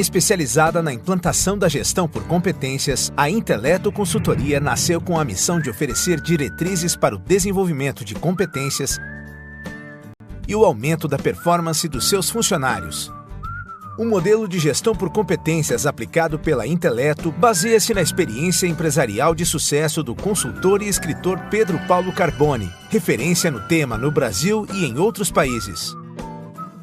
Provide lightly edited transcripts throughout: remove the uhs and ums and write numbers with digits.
Especializada na implantação da gestão por competências, a Inteleto Consultoria nasceu com a missão de oferecer diretrizes para o desenvolvimento de competências e o aumento da performance dos seus funcionários. O modelo de gestão por competências aplicado pela Inteleto baseia-se na experiência empresarial de sucesso do consultor e escritor Pedro Paulo Carboni, referência no tema no Brasil e em outros países.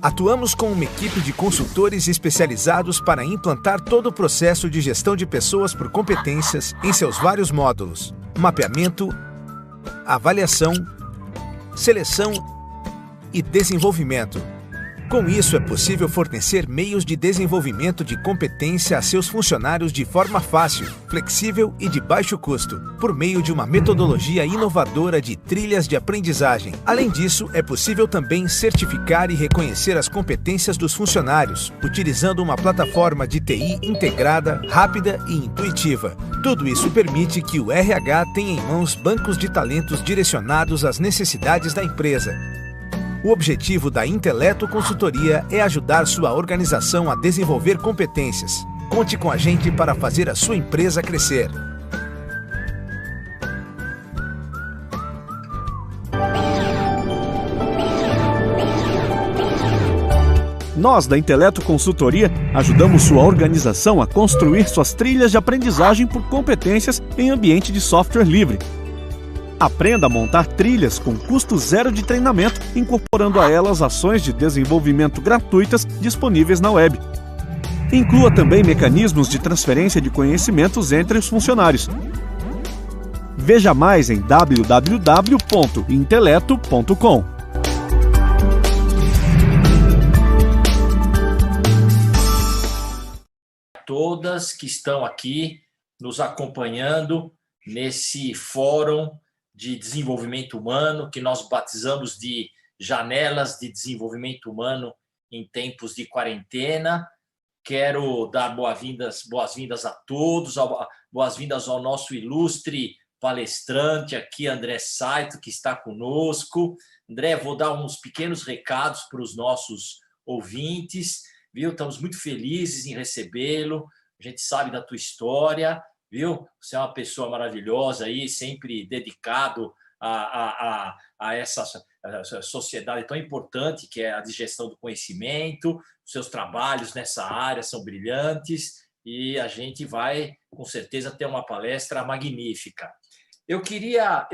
Atuamos com uma equipe de consultores especializados para implantar todo o processo de gestão de pessoas por competências em seus vários módulos: mapeamento, avaliação, seleção e desenvolvimento. Com isso, é possível fornecer meios de desenvolvimento de competência a seus funcionários de forma fácil, flexível e de baixo custo, por meio de uma metodologia inovadora de trilhas de aprendizagem. Além disso, é possível também certificar e reconhecer as competências dos funcionários, utilizando uma plataforma de TI integrada, rápida e intuitiva. Tudo isso permite que o RH tenha em mãos bancos de talentos direcionados às necessidades da empresa. O objetivo da Inteleto Consultoria é ajudar sua organização a desenvolver competências. Conte com a gente para fazer a sua empresa crescer. Nós, da Inteleto Consultoria, ajudamos sua organização a construir suas trilhas de aprendizagem por competências em ambiente de software livre. Aprenda a montar trilhas com custo zero de treinamento, incorporando a elas ações de desenvolvimento gratuitas disponíveis na web. Inclua também mecanismos de transferência de conhecimentos entre os funcionários. Veja mais em www.inteleto.com. Todas que estão aqui nos acompanhando nesse fórum de desenvolvimento humano, que nós batizamos de Janelas de Desenvolvimento Humano em Tempos de Quarentena. Quero dar boas-vindas a todos, boas-vindas ao nosso ilustre palestrante aqui, André Saito, que está conosco. André, vou dar uns pequenos recados para os nossos ouvintes, viu? Estamos muito felizes em recebê-lo, a gente sabe da tua história, viu? Você é uma pessoa maravilhosa aí, sempre dedicado a essa sociedade tão importante que é a de gestão do conhecimento. Os seus trabalhos nessa área são brilhantes e a gente vai, com certeza, ter uma palestra magnífica. Eu queria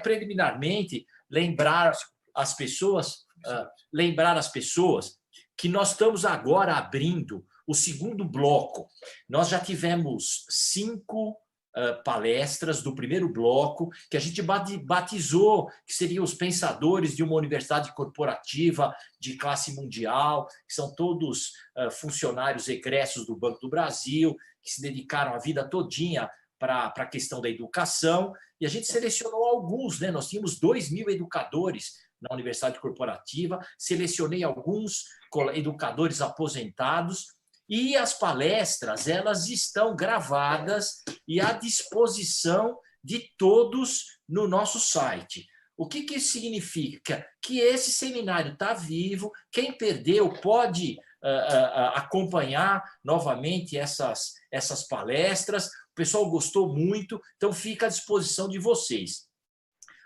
preliminarmente lembrar as pessoas que nós estamos agora abrindo o segundo bloco. Nós já tivemos 5 palestras do primeiro bloco, que a gente batizou, que seriam os pensadores de uma universidade corporativa de classe mundial, que são todos funcionários egressos do Banco do Brasil, que se dedicaram a vida todinha para a questão da educação, e a gente selecionou alguns, né? Nós tínhamos 2.000 educadores na universidade corporativa, selecionei alguns educadores aposentados, e as palestras, elas estão gravadas e à disposição de todos no nosso site. O que isso significa? Que esse seminário está vivo, quem perdeu pode acompanhar novamente essas palestras, o pessoal gostou muito, então fica à disposição de vocês.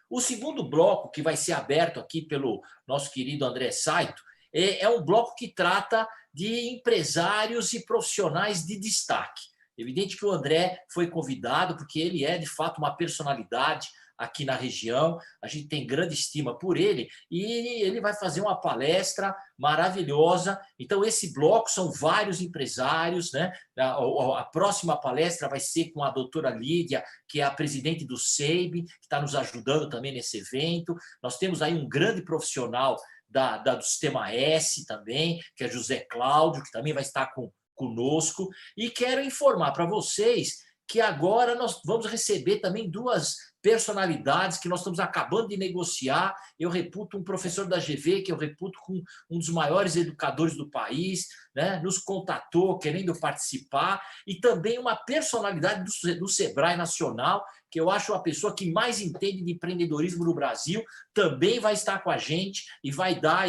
O segundo bloco, que vai ser aberto aqui pelo nosso querido André Saito, é um bloco que trata de empresários e profissionais de destaque. Evidente que o André foi convidado porque ele é, de fato, uma personalidade aqui na região, a gente tem grande estima por ele, e ele vai fazer uma palestra maravilhosa. Então, esse bloco são vários empresários, né? A próxima palestra vai ser com a doutora Lídia, que é a presidente do SEIB, que está nos ajudando também nesse evento. Nós temos aí um grande profissional do Sistema S também, que é José Cláudio, que também vai estar conosco. E quero informar para vocês que agora nós vamos receber também duas personalidades que nós estamos acabando de negociar. Eu reputo um professor da GV, que eu reputo com um dos maiores educadores do país, né? Nos contatou querendo participar, e também uma personalidade do Sebrae Nacional, que eu acho a pessoa que mais entende de empreendedorismo no Brasil, também vai estar com a gente e vai dar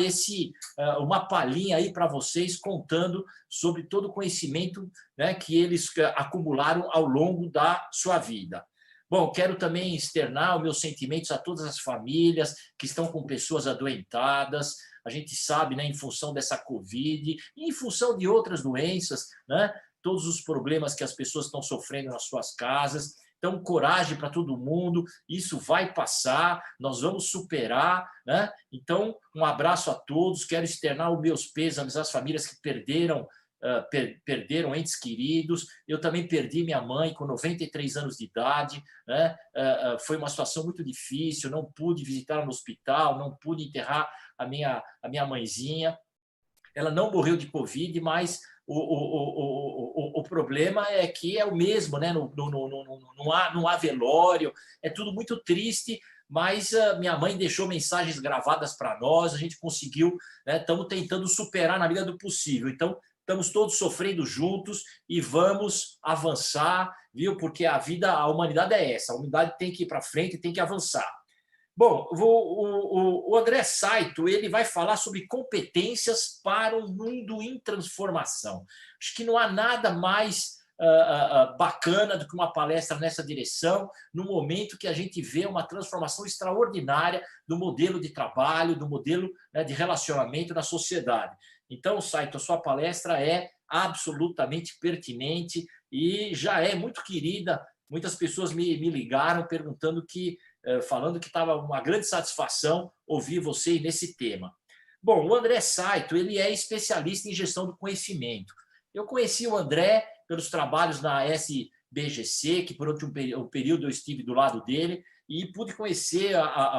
uma palhinha aí para vocês, contando sobre todo o conhecimento, né, que eles acumularam ao longo da sua vida. Bom, quero também externar os meus sentimentos a todas as famílias que estão com pessoas adoentadas. A gente sabe, né, em função dessa Covid e em função de outras doenças, né, todos os problemas que as pessoas estão sofrendo nas suas casas. Então, coragem para todo mundo, isso vai passar, nós vamos superar, né? Então, um abraço a todos, quero externar os meus pêsames às famílias que perderam entes queridos. Eu também perdi minha mãe com 93 anos de idade, né? Foi uma situação muito difícil, não pude visitá-la no hospital, não pude enterrar a minha mãezinha. Ela não morreu de Covid, mas o problema é que é o mesmo, né? Não há velório, é tudo muito triste, mas minha mãe deixou mensagens gravadas para nós, a gente conseguiu, né? Estamos tentando superar na medida do possível. Então, estamos todos sofrendo juntos e vamos avançar, viu? Porque a humanidade é essa, a humanidade tem que ir para frente, tem que avançar. Bom, o André Saito, ele vai falar sobre competências para um mundo em transformação. Acho que não há nada mais bacana do que uma palestra nessa direção, no momento que a gente vê uma transformação extraordinária do modelo de trabalho, do modelo, né, de relacionamento na sociedade. Então, Saito, a sua palestra é absolutamente pertinente e já é muito querida. Muitas pessoas me ligaram falando que estava uma grande satisfação ouvir você nesse tema. Bom, o André Saito, ele é especialista em gestão do conhecimento. Eu conheci o André pelos trabalhos na SBGC, que por um período eu estive do lado dele, e pude conhecer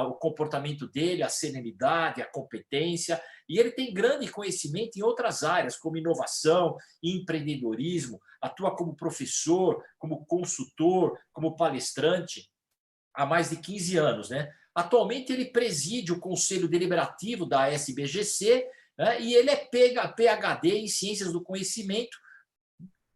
o comportamento dele, a serenidade, a competência, e ele tem grande conhecimento em outras áreas, como inovação, empreendedorismo, atua como professor, como consultor, como palestrante, há mais de 15 anos, né? Atualmente, ele preside o Conselho Deliberativo da SBGC, né? E ele é PhD em Ciências do Conhecimento,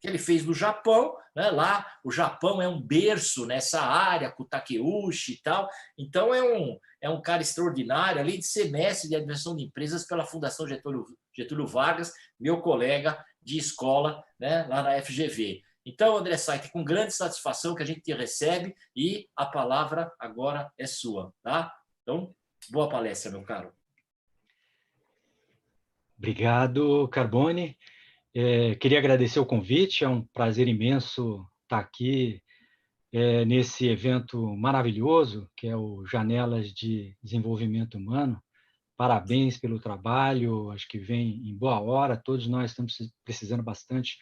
que ele fez no Japão, né? Lá o Japão é um berço nessa área, com Takeuchi e tal. Então, é um cara extraordinário, além de ser mestre de administração de empresas pela Fundação Getúlio Vargas, meu colega de escola, né? Lá na FGV. Então, André Saito, com grande satisfação que a gente te recebe e a palavra agora é sua, tá? Então, boa palestra, meu caro. Obrigado, Carbone. Queria agradecer o convite, é um prazer imenso estar aqui nesse evento maravilhoso, que é o Janelas de Desenvolvimento Humano. Parabéns pelo trabalho, acho que vem em boa hora, todos nós estamos precisando bastante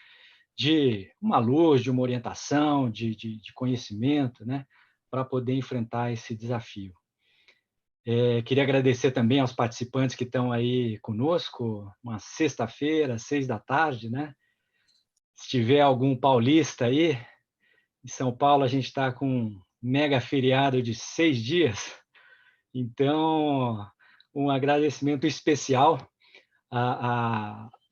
de uma luz, de uma orientação, de conhecimento, né, para poder enfrentar esse desafio. Queria agradecer também aos participantes que estão aí conosco, uma sexta-feira, 6h, né? Se tiver algum paulista aí, em São Paulo a gente está com um mega feriado de 6 dias, então um agradecimento especial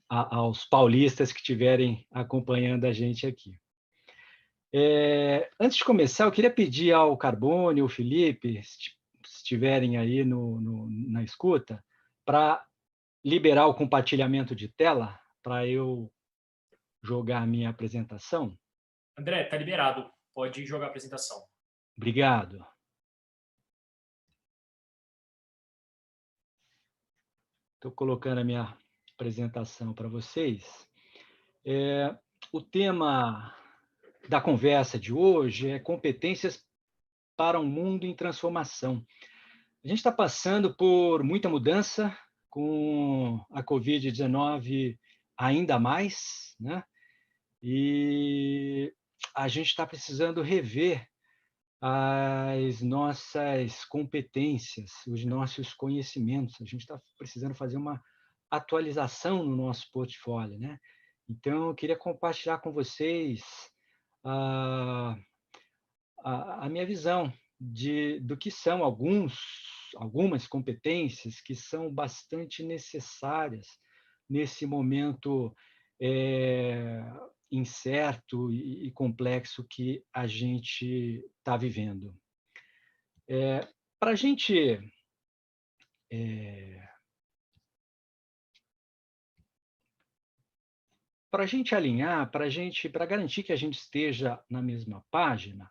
aos paulistas que estiverem acompanhando a gente aqui. Antes de começar, eu queria pedir ao Carbone, ao Felipe, se estiverem aí na escuta, para liberar o compartilhamento de tela, para eu jogar a minha apresentação. André, está liberado. Pode jogar a apresentação. Obrigado. Estou colocando a minha apresentação para vocês. O tema da conversa de hoje é competências para um mundo em transformação. A gente está passando por muita mudança, com a Covid-19 ainda mais, né? E a gente está precisando rever as nossas competências, os nossos conhecimentos. A gente está precisando fazer uma atualização no nosso portfólio, né? Então, eu queria compartilhar com vocês a minha visão do que são algumas competências que são bastante necessárias nesse momento incerto e complexo que a gente está vivendo. Para a gente alinhar, para garantir que a gente esteja na mesma página,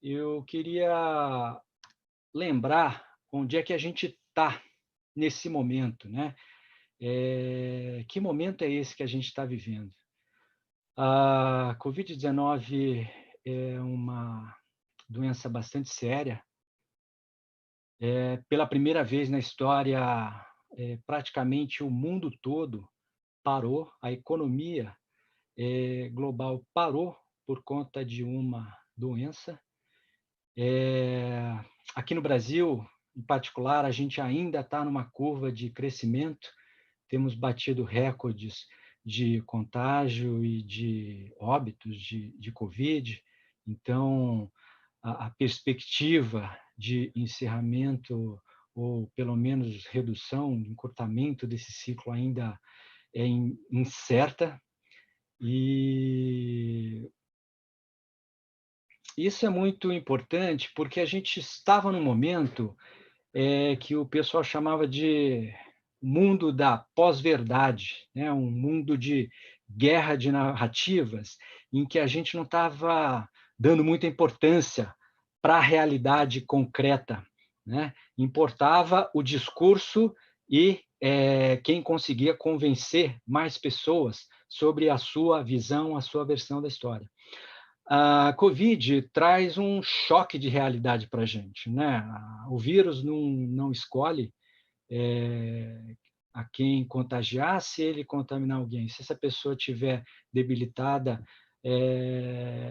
eu queria lembrar onde é que a gente está nesse momento, né? Que momento é esse que a gente está vivendo? A Covid-19 é uma doença bastante séria. Pela primeira vez na história, praticamente o mundo todo parou, a economia global parou por conta de uma doença. Aqui no Brasil, em particular, a gente ainda está numa curva de crescimento, temos batido recordes de contágio e de óbitos de Covid, então a perspectiva de encerramento ou pelo menos redução, encurtamento desse ciclo ainda é incerta, e isso é muito importante porque a gente estava num momento que o pessoal chamava de mundo da pós-verdade, né? Um mundo de guerra de narrativas, em que a gente não estava dando muita importância para a realidade concreta, né? Importava o discurso e quem conseguia convencer mais pessoas sobre a sua visão, a sua versão da história. A Covid traz um choque de realidade para a gente, né? O vírus não escolhe a quem contagiar se ele contaminar alguém. Se essa pessoa estiver debilitada,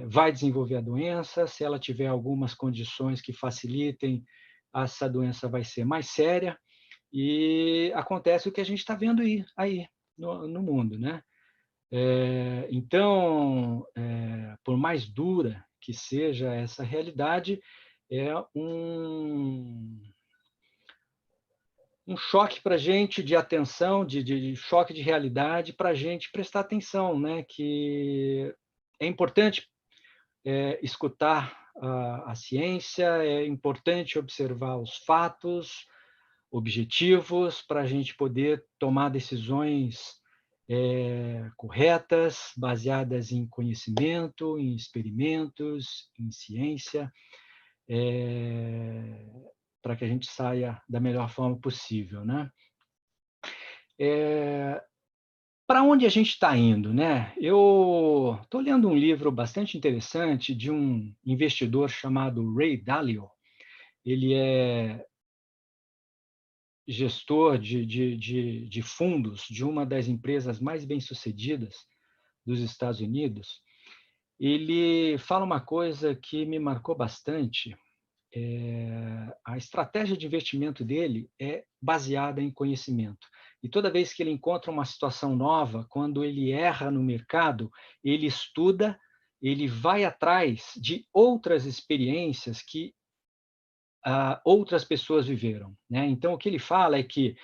vai desenvolver a doença. Se ela tiver algumas condições que facilitem, essa doença vai ser mais séria. E acontece o que a gente está vendo aí no mundo, né? Então, por mais dura que seja essa realidade, é um choque para a gente de atenção, de choque de realidade, para a gente prestar atenção, né? Que é importante escutar a ciência, é importante observar os fatos objetivos para a gente poder tomar decisões corretas, baseadas em conhecimento, em experimentos, em ciência, para que a gente saia da melhor forma possível, né? Para onde a gente está indo, né? Eu estou lendo um livro bastante interessante de um investidor chamado Ray Dalio. Ele é gestor de fundos de uma das empresas mais bem-sucedidas dos Estados Unidos. Ele fala uma coisa que me marcou bastante. A estratégia de investimento dele é baseada em conhecimento. E toda vez que ele encontra uma situação nova, quando ele erra no mercado, ele estuda, ele vai atrás de outras experiências que outras pessoas viveram, né? Então, o que ele fala é que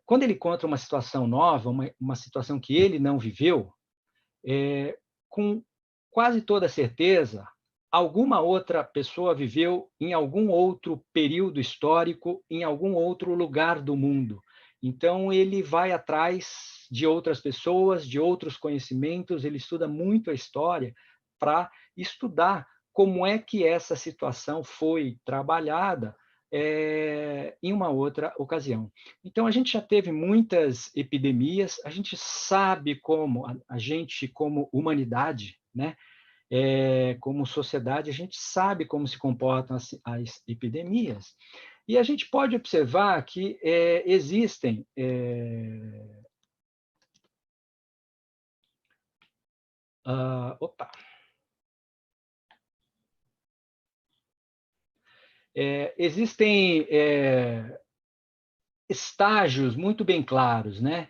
quando ele encontra uma situação nova, uma situação que ele não viveu, com quase toda certeza, alguma outra pessoa viveu em algum outro período histórico, em algum outro lugar do mundo. Então, ele vai atrás de outras pessoas, de outros conhecimentos, ele estuda muito a história para estudar como é que essa situação foi trabalhada em uma outra ocasião. Então, a gente já teve muitas epidemias, a gente sabe como, a gente como humanidade, né? Como sociedade, a gente sabe como se comportam as epidemias. E a gente pode observar que existem existem estágios muito bem claros, né?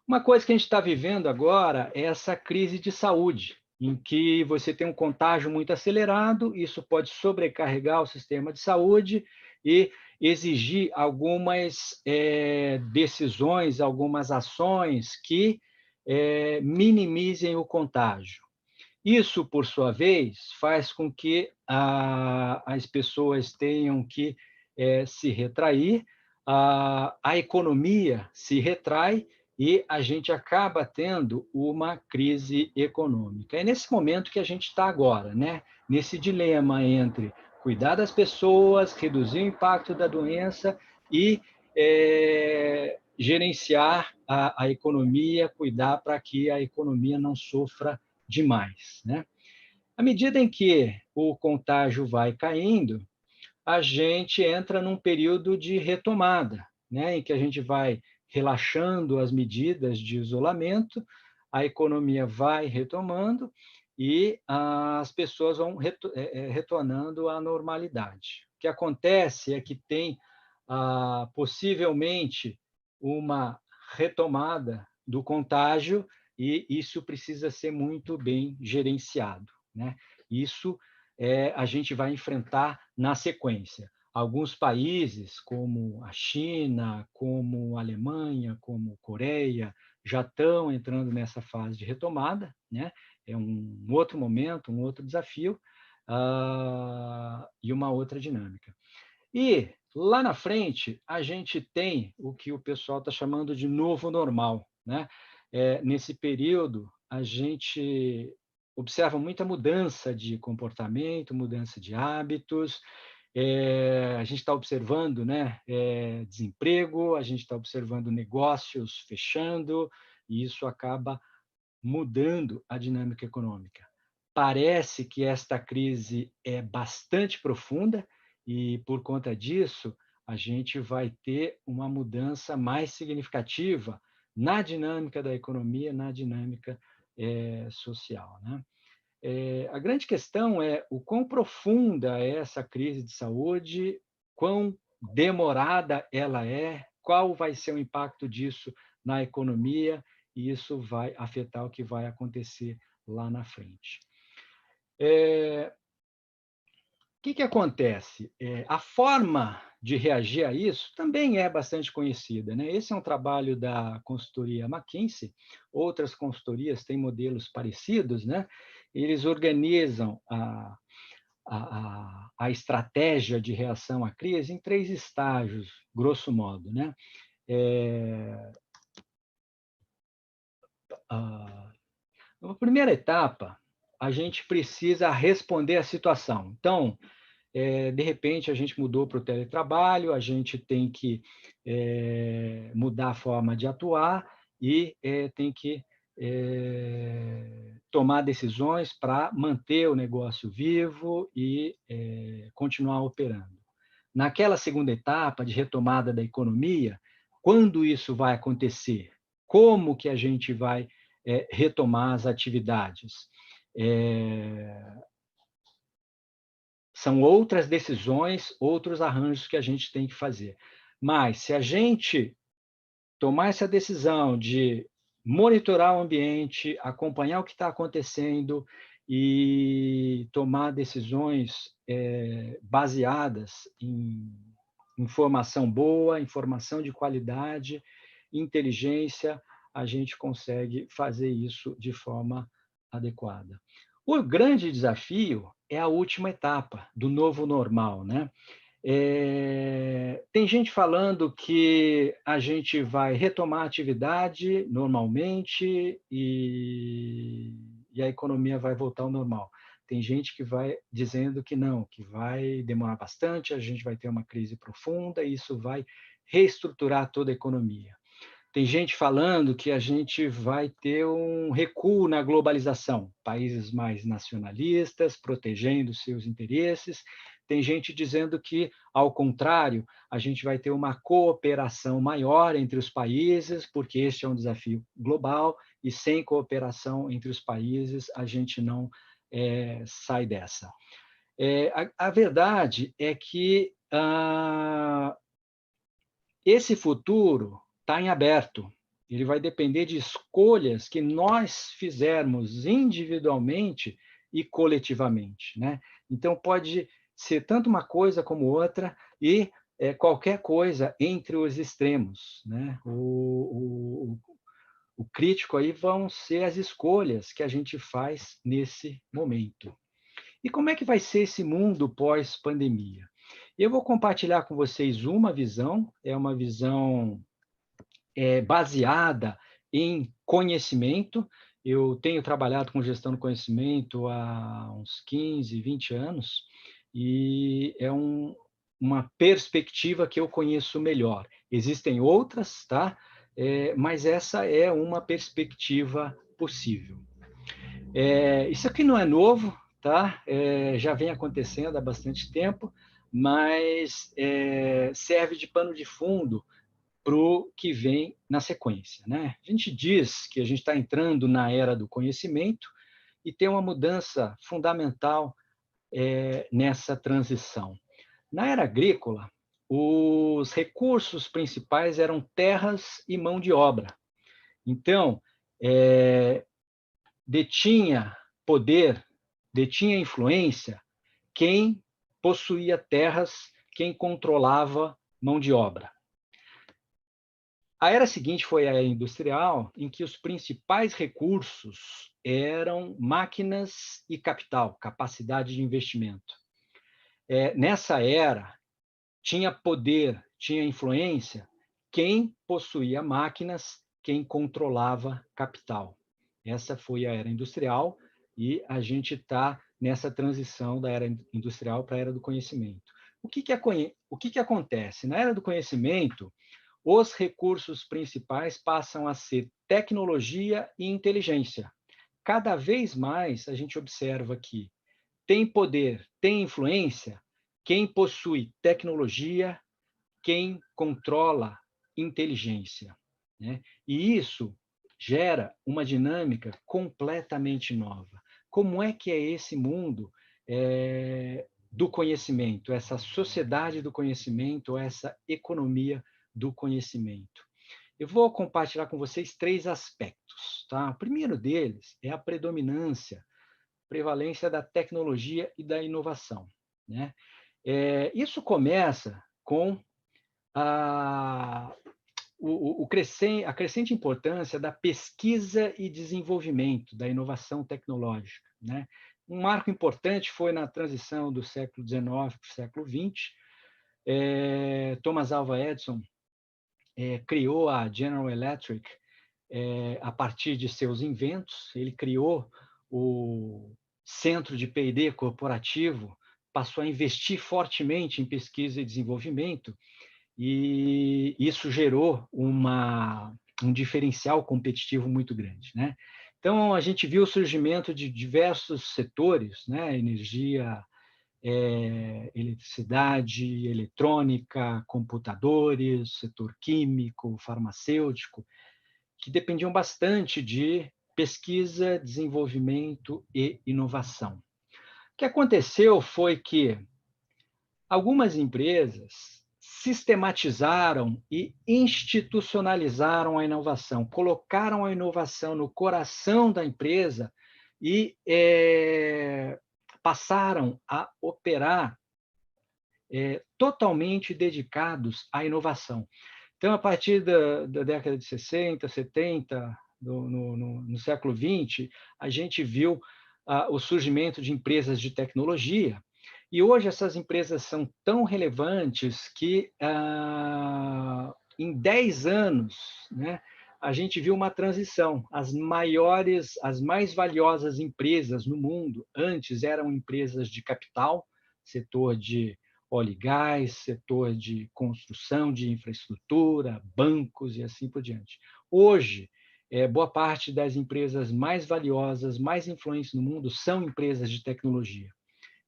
Uma coisa que a gente está vivendo agora é essa crise de saúde, em que você tem um contágio muito acelerado, isso pode sobrecarregar o sistema de saúde e exigir algumas decisões, algumas ações que minimizem o contágio. Isso, por sua vez, faz com que as pessoas tenham que se retrair, a economia se retrai e a gente acaba tendo uma crise econômica. É nesse momento que a gente está agora, né? Nesse dilema entre cuidar das pessoas, reduzir o impacto da doença e gerenciar a economia, cuidar para que a economia não sofra demais, né? À medida em que o contágio vai caindo, a gente entra num período de retomada, né? Em que a gente vai relaxando as medidas de isolamento, a economia vai retomando e as pessoas vão retornando à normalidade. O que acontece é que tem possivelmente uma retomada do contágio e isso precisa ser muito bem gerenciado, né? Isso a gente vai enfrentar na sequência. Alguns países, como a China, como a Alemanha, como a Coreia, já estão entrando nessa fase de retomada, né? É um outro momento, um outro desafio e uma outra dinâmica. E lá na frente, a gente tem o que o pessoal está chamando de novo normal, né? Nesse período, a gente observa muita mudança de comportamento, mudança de hábitos. A gente está observando, né, desemprego, a gente está observando negócios fechando, e isso acaba mudando a dinâmica econômica. Parece que esta crise é bastante profunda e, por conta disso, a gente vai ter uma mudança mais significativa na dinâmica da economia, na dinâmica social, né? A grande questão é o quão profunda é essa crise de saúde, quão demorada ela é, qual vai ser o impacto disso na economia, e isso vai afetar o que vai acontecer lá na frente. O que acontece? A forma de reagir a isso também é bastante conhecida, né? Esse é um trabalho da consultoria McKinsey, outras consultorias têm modelos parecidos, né? Eles organizam a estratégia de reação à crise em 3 estágios, grosso modo, né? Na primeira etapa, a gente precisa responder à situação. Então, de repente, a gente mudou para o teletrabalho, a gente tem que mudar a forma de atuar e tem que tomar decisões para manter o negócio vivo e continuar operando. Naquela segunda etapa de retomada da economia, quando isso vai acontecer? Como que a gente vai retomar as atividades? São outras decisões, outros arranjos que a gente tem que fazer. Mas, se a gente tomar essa decisão de monitorar o ambiente, acompanhar o que está acontecendo e tomar decisões baseadas em informação boa, informação de qualidade, inteligência, a gente consegue fazer isso de forma adequada. O grande desafio é a última etapa do novo normal, né? Tem gente falando que a gente vai retomar a atividade normalmente e a economia vai voltar ao normal. Tem gente que vai dizendo que não, que vai demorar bastante, a gente vai ter uma crise profunda e isso vai reestruturar toda a economia. Tem gente falando que a gente vai ter um recuo na globalização, países mais nacionalistas, protegendo seus interesses. Tem gente dizendo que, ao contrário, a gente vai ter uma cooperação maior entre os países, porque este é um desafio global, e sem cooperação entre os países, a gente não sai dessa. A verdade é que esse futuro está em aberto. Ele vai depender de escolhas que nós fizermos individualmente e coletivamente, né? Então, pode ser tanto uma coisa como outra e qualquer coisa entre os extremos, né? O crítico aí vão ser as escolhas que a gente faz nesse momento. E como é que vai ser esse mundo pós-pandemia? Eu vou compartilhar com vocês uma visão, é uma visão baseada em conhecimento. Eu tenho trabalhado com gestão do conhecimento há uns 15, 20 anos, e é uma perspectiva que eu conheço melhor. Existem outras, tá? Mas essa é uma perspectiva possível. Isso aqui não é novo, tá? Já vem acontecendo há bastante tempo, mas serve de pano de fundo para o que vem na sequência, né? A gente diz que a gente está entrando na era do conhecimento e tem uma mudança fundamental nessa transição. Na era agrícola, os recursos principais eram terras e mão de obra. Então, detinha poder, detinha influência quem possuía terras, quem controlava mão de obra. A era seguinte foi a era industrial, em que os principais recursos eram máquinas e capital, capacidade de investimento. Nessa era, tinha poder, tinha influência quem possuía máquinas, quem controlava capital. Essa foi a era industrial e a gente está nessa transição da era industrial para a era do conhecimento. O que acontece? Na era do conhecimento, os recursos principais passam a ser tecnologia e inteligência. Cada vez mais a gente observa que tem poder, tem influência quem possui tecnologia, quem controla inteligência, né? E isso gera uma dinâmica completamente nova. Como é que é esse mundo do conhecimento, essa sociedade do conhecimento, essa economia do conhecimento? Eu vou compartilhar com vocês 3 aspectos, tá? O primeiro deles é a prevalência da tecnologia e da inovação, né? Isso começa com a crescente importância da pesquisa e desenvolvimento, da inovação tecnológica, né? Um marco importante foi na transição do século XIX para o século XX. Thomas Alva Edison criou a General Electric a partir de seus inventos. Ele criou o centro de P&D corporativo, passou a investir fortemente em pesquisa e desenvolvimento, e isso gerou um diferencial competitivo muito grande, né? Então, a gente viu o surgimento de diversos setores, né? Energia, eletricidade, eletrônica, computadores, setor químico, farmacêutico, que dependiam bastante de pesquisa, desenvolvimento e inovação. O que aconteceu foi que algumas empresas sistematizaram e institucionalizaram a inovação, colocaram a inovação no coração da empresa e passaram a operar totalmente dedicados à inovação. Então, a partir da década de 60, 70, no século XX, a gente viu o surgimento de empresas de tecnologia, e hoje essas empresas são tão relevantes que, em 10 anos, né, a gente viu uma transição. As mais valiosas empresas no mundo, antes eram empresas de capital, setor de óleo e gás, setor de construção de infraestrutura, bancos e assim por diante. Hoje, boa parte das empresas mais valiosas, mais influentes no mundo são empresas de tecnologia.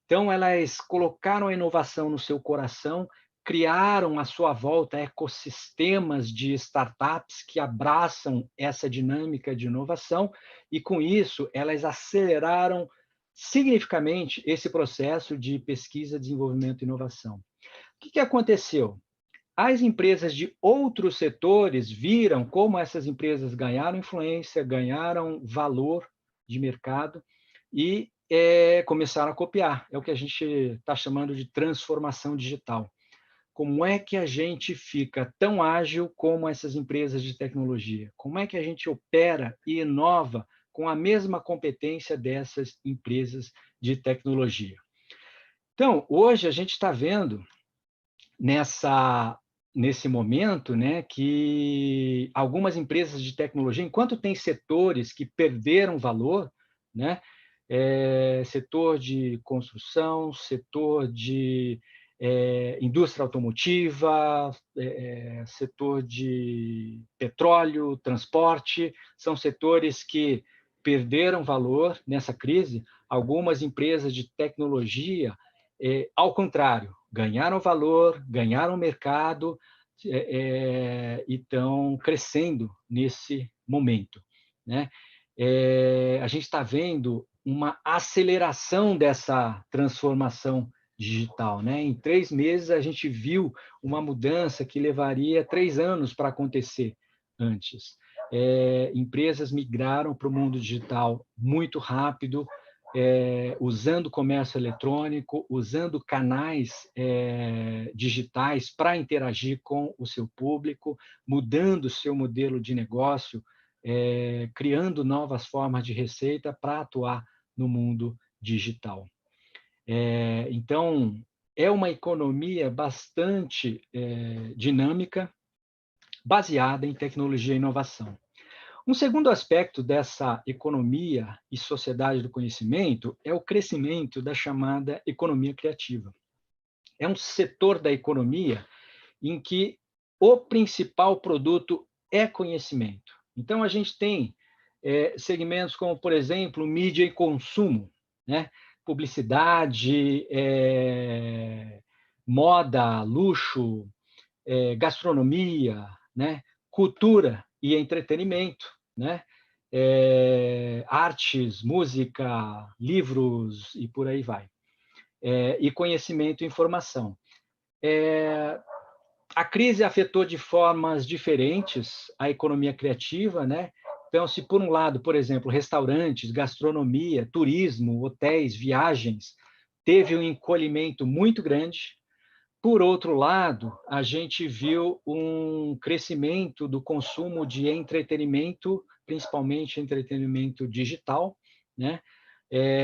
Então, elas colocaram a inovação no seu coração, criaram à sua volta ecossistemas de startups que abraçam essa dinâmica de inovação, e, com isso, elas aceleraram significativamente esse processo de pesquisa, desenvolvimento e inovação. O que aconteceu? as empresas de outros setores viram como essas empresas ganharam influência, ganharam valor de mercado e começaram a copiar. É o que a gente está chamando de transformação digital. Como é que a gente fica tão ágil como essas empresas de tecnologia? Como é que a gente opera e inova com a mesma competência dessas empresas de tecnologia? Então, hoje a gente está vendo nesse momento, né, que algumas empresas de tecnologia, enquanto tem setores que perderam valor, né, setor de construção, setor de indústria automotiva, setor de petróleo, transporte, são setores que perderam valor nessa crise. Algumas empresas de tecnologia, ao contrário, ganharam valor, ganharam mercado e estão crescendo nesse momento, né? A gente está vendo uma aceleração dessa transformação digital, né? Em 3 meses, a gente viu uma mudança que levaria 3 anos para acontecer antes. Empresas migraram para o mundo digital muito rápido, usando comércio eletrônico, usando canais digitais para interagir com o seu público, mudando o seu modelo de negócio, criando novas formas de receita para atuar no mundo digital. Então, é uma economia bastante dinâmica, baseada em tecnologia e inovação. Um segundo aspecto dessa economia e sociedade do conhecimento é o crescimento da chamada economia criativa. É um setor da economia em que o principal produto é conhecimento. Então, a gente tem segmentos como, por exemplo, mídia e consumo, né? Publicidade, moda, luxo, gastronomia, né? Cultura e entretenimento, né? Artes, música, livros e por aí vai. E conhecimento e informação. A crise afetou de formas diferentes a economia criativa, né? Então, se por um lado, por exemplo, restaurantes, gastronomia, turismo, hotéis, viagens, teve um encolhimento muito grande, por outro lado, a gente viu um crescimento do consumo de entretenimento, principalmente entretenimento digital, né?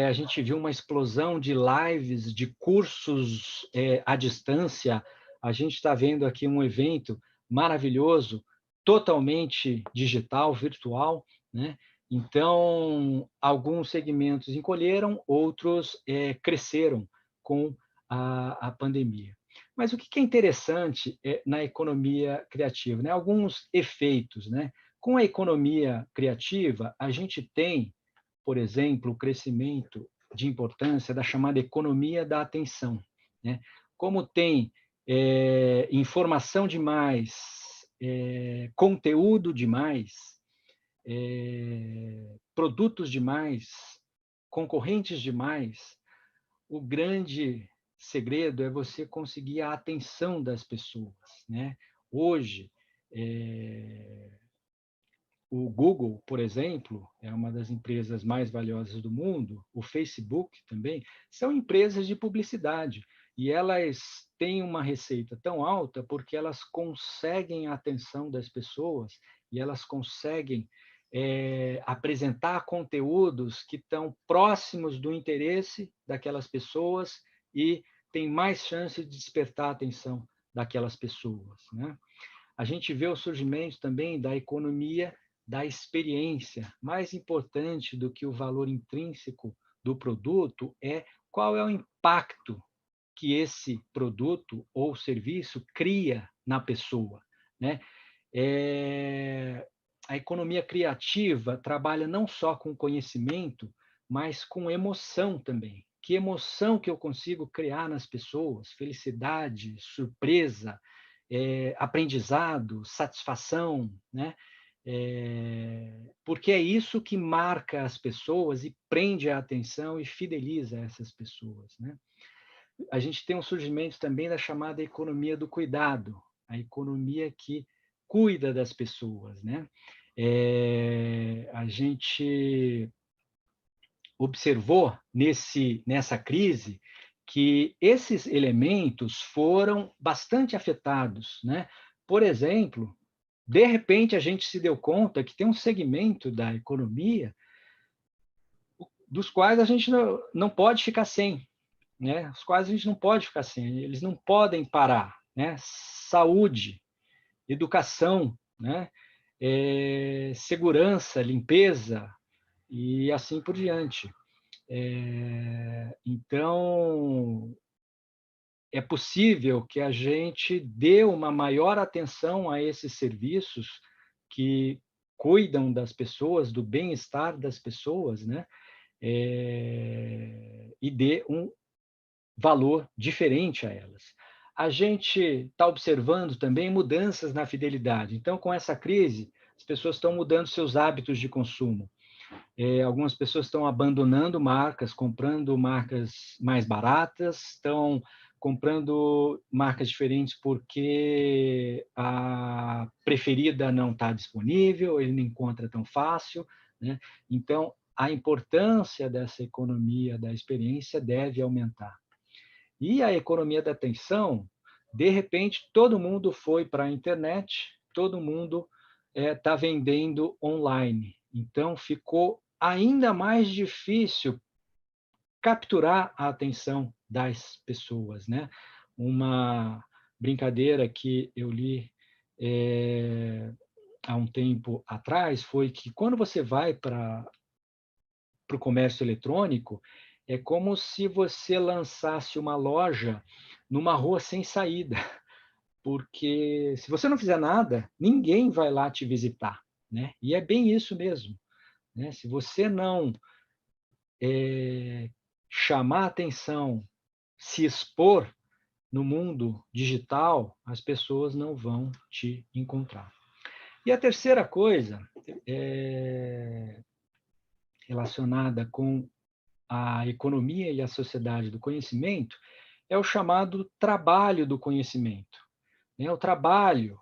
A gente viu uma explosão de lives, de cursos à distância. A gente está vendo aqui um evento maravilhoso, totalmente digital, virtual, né? Então, alguns segmentos encolheram, outros cresceram com a pandemia. Mas o que é interessante na economia criativa, né? Alguns efeitos, né? Com a economia criativa, a gente tem, por exemplo, o crescimento de importância da chamada economia da atenção, né? Como tem informação demais, conteúdo demais, produtos demais, concorrentes demais, o grande segredo é você conseguir a atenção das pessoas, né? Hoje, o Google, por exemplo, é uma das empresas mais valiosas do mundo, o Facebook também, são empresas de publicidade, e elas têm uma receita tão alta porque elas conseguem a atenção das pessoas e elas conseguem apresentar conteúdos que estão próximos do interesse daquelas pessoas e tem mais chance de despertar a atenção daquelas pessoas, né? A gente vê o surgimento também da economia da experiência. Mais importante do que o valor intrínseco do produto é qual é o impacto que esse produto ou serviço cria na pessoa, né? A economia criativa trabalha não só com conhecimento, mas com emoção também. Que emoção que eu consigo criar nas pessoas? Felicidade, surpresa, aprendizado, satisfação, né? Porque é isso que marca as pessoas e prende a atenção e fideliza essas pessoas, né? A gente tem um surgimento também da chamada economia do cuidado, a economia que cuida das pessoas, né? A gente observou nessa crise que esses elementos foram bastante afetados, né? Por exemplo, de repente a gente se deu conta que tem um segmento da economia dos quais a gente não pode ficar sem, né? Os quais a gente não pode ficar sem, eles não podem parar, né? Saúde, educação, né? Segurança, limpeza e assim por diante. Então, é possível que a gente dê uma maior atenção a esses serviços que cuidam das pessoas, do bem-estar das pessoas, né? E dê um valor diferente a elas. A gente está observando também mudanças na fidelidade. Então, com essa crise, as pessoas estão mudando seus hábitos de consumo. Algumas pessoas estão abandonando marcas, comprando marcas mais baratas, estão comprando marcas diferentes porque a preferida não está disponível, ele não encontra tão fácil, né? Então, a importância dessa economia da experiência deve aumentar. E a economia da atenção, de repente, todo mundo foi para a internet, todo mundo está vendendo online. Então, ficou ainda mais difícil capturar a atenção das pessoas, né? Uma brincadeira que eu li há um tempo atrás foi que quando você vai para o comércio eletrônico, é como se você lançasse uma loja numa rua sem saída, porque se você não fizer nada, ninguém vai lá te visitar, né? E é bem isso mesmo, né? Se você não chamar atenção, se expor no mundo digital, as pessoas não vão te encontrar. E a terceira coisa relacionada com a economia e a sociedade do conhecimento é o chamado trabalho do conhecimento. O trabalho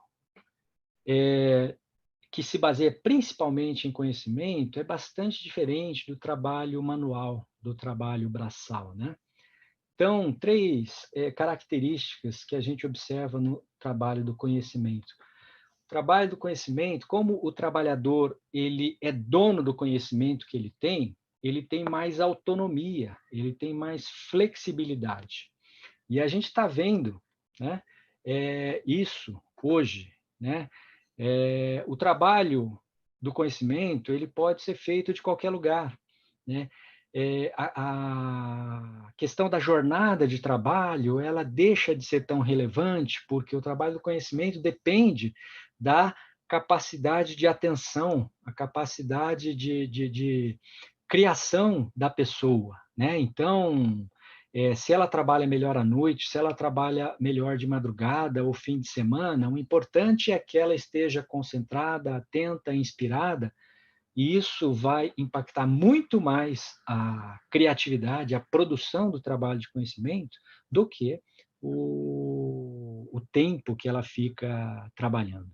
que se baseia principalmente em conhecimento é bastante diferente do trabalho manual, do trabalho braçal, né? Então, 3 características que a gente observa no trabalho do conhecimento. O trabalho do conhecimento, como o trabalhador ele é dono do conhecimento que ele tem mais autonomia, ele tem mais flexibilidade. E a gente está vendo, né, isso hoje, né? O trabalho do conhecimento ele pode ser feito de qualquer lugar, né? A questão da jornada de trabalho ela deixa de ser tão relevante porque o trabalho do conhecimento depende da capacidade de atenção, a capacidade de criação da pessoa, né? Então, se ela trabalha melhor à noite, se ela trabalha melhor de madrugada ou fim de semana, o importante é que ela esteja concentrada, atenta, inspirada, e isso vai impactar muito mais a criatividade, a produção do trabalho de conhecimento, do que o tempo que ela fica trabalhando.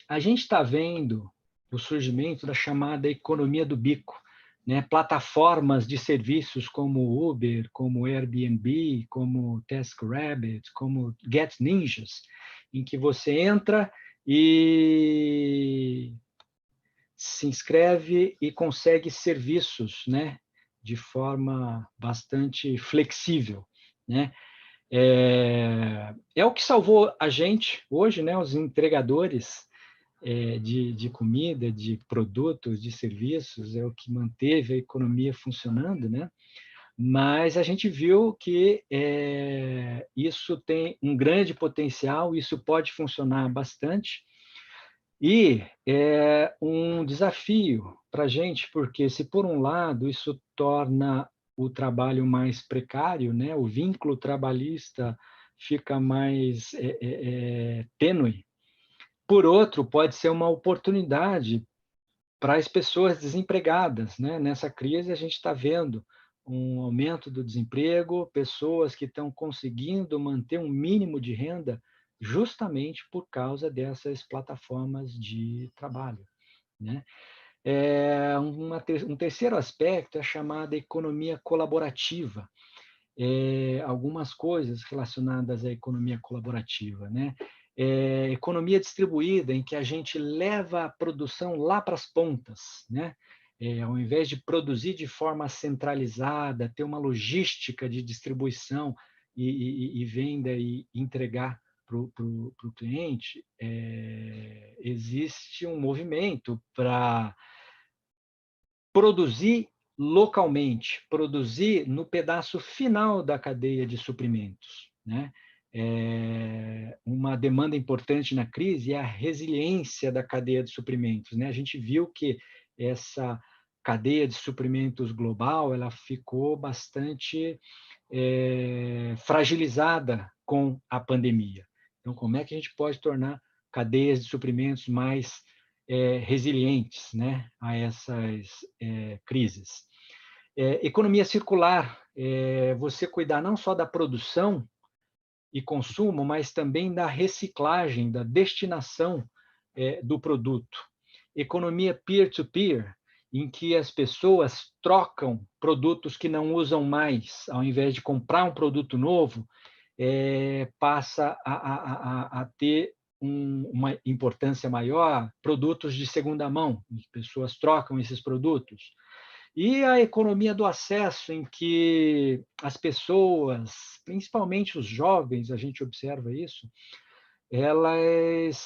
A gente está vendo o surgimento da chamada economia do bico, né? Plataformas de serviços como Uber, como Airbnb, como TaskRabbit, como GetNinjas, em que você entra e se inscreve e consegue serviços, né? De forma bastante flexível, né? É o que salvou a gente hoje, né? Os entregadores de comida, de produtos, de serviços, é o que manteve a economia funcionando, né? Mas a gente viu que isso tem um grande potencial, isso pode funcionar bastante, e é um desafio para a gente, porque se por um lado isso torna o trabalho mais precário, né? O vínculo trabalhista fica mais tênue, por outro, pode ser uma oportunidade para as pessoas desempregadas, né? Nessa crise, a gente está vendo um aumento do desemprego, pessoas que estão conseguindo manter um mínimo de renda justamente por causa dessas plataformas de trabalho, né? Um terceiro aspecto é a chamada economia colaborativa. Algumas coisas relacionadas à economia colaborativa, né? Economia distribuída, em que a gente leva a produção lá para as pontas, né? Ao invés de produzir de forma centralizada, ter uma logística de distribuição e venda e entregar para o cliente, existe um movimento para produzir localmente, produzir no pedaço final da cadeia de suprimentos, né? Uma demanda importante na crise é a resiliência da cadeia de suprimentos, né? A gente viu que essa cadeia de suprimentos global ela ficou bastante fragilizada com a pandemia. Então, como é que a gente pode tornar cadeias de suprimentos mais resilientes, né, a essas crises? Economia circular, você cuidar não só da produção e consumo, mas também da reciclagem, da destinação do produto. Economia peer-to-peer, em que as pessoas trocam produtos que não usam mais, ao invés de comprar um produto novo, passa a ter uma importância maior, produtos de segunda mão, as pessoas trocam esses produtos. E a economia do acesso, em que as pessoas, principalmente os jovens, a gente observa isso, elas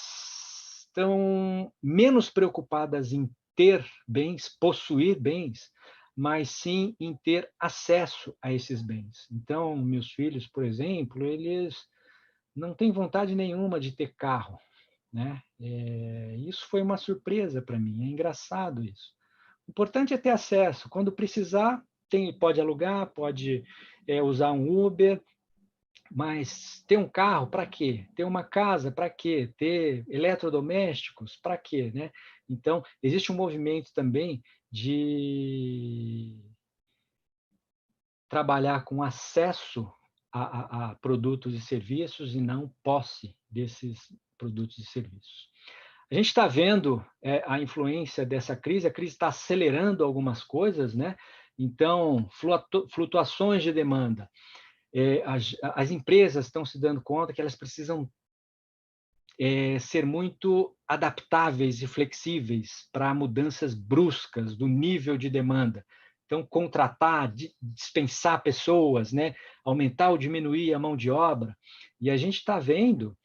estão menos preocupadas em ter bens, possuir bens, mas sim em ter acesso a esses bens. Então, meus filhos, por exemplo, eles não têm vontade nenhuma de ter carro, né? Isso foi uma surpresa para mim, é engraçado isso. O importante é ter acesso. Quando precisar, pode alugar, pode usar um Uber, mas ter um carro, para quê? Ter uma casa, para quê? Ter eletrodomésticos, para quê? Né? Então, existe um movimento também de trabalhar com acesso a produtos e serviços e não posse desses produtos e serviços. A gente está vendo a influência dessa crise, a crise está acelerando algumas coisas, né? Então, flutuações de demanda. As empresas estão se dando conta que elas precisam ser muito adaptáveis e flexíveis para mudanças bruscas do nível de demanda. Então, contratar, dispensar pessoas, né? Aumentar ou diminuir a mão de obra. E a gente está vendo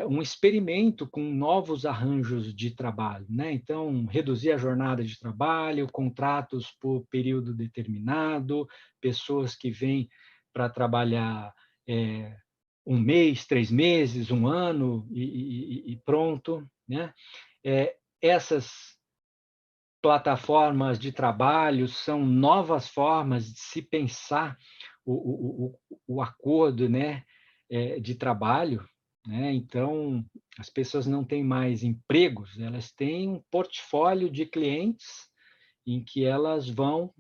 um experimento com novos arranjos de trabalho, né? Então, reduzir a jornada de trabalho, contratos por período determinado, pessoas que vêm para trabalhar 1 mês, 3 meses, 1 ano e pronto, né? Essas plataformas de trabalho são novas formas de se pensar o acordo, né, de trabalho, né? Então, as pessoas não têm mais empregos, elas têm um portfólio de clientes em que elas vão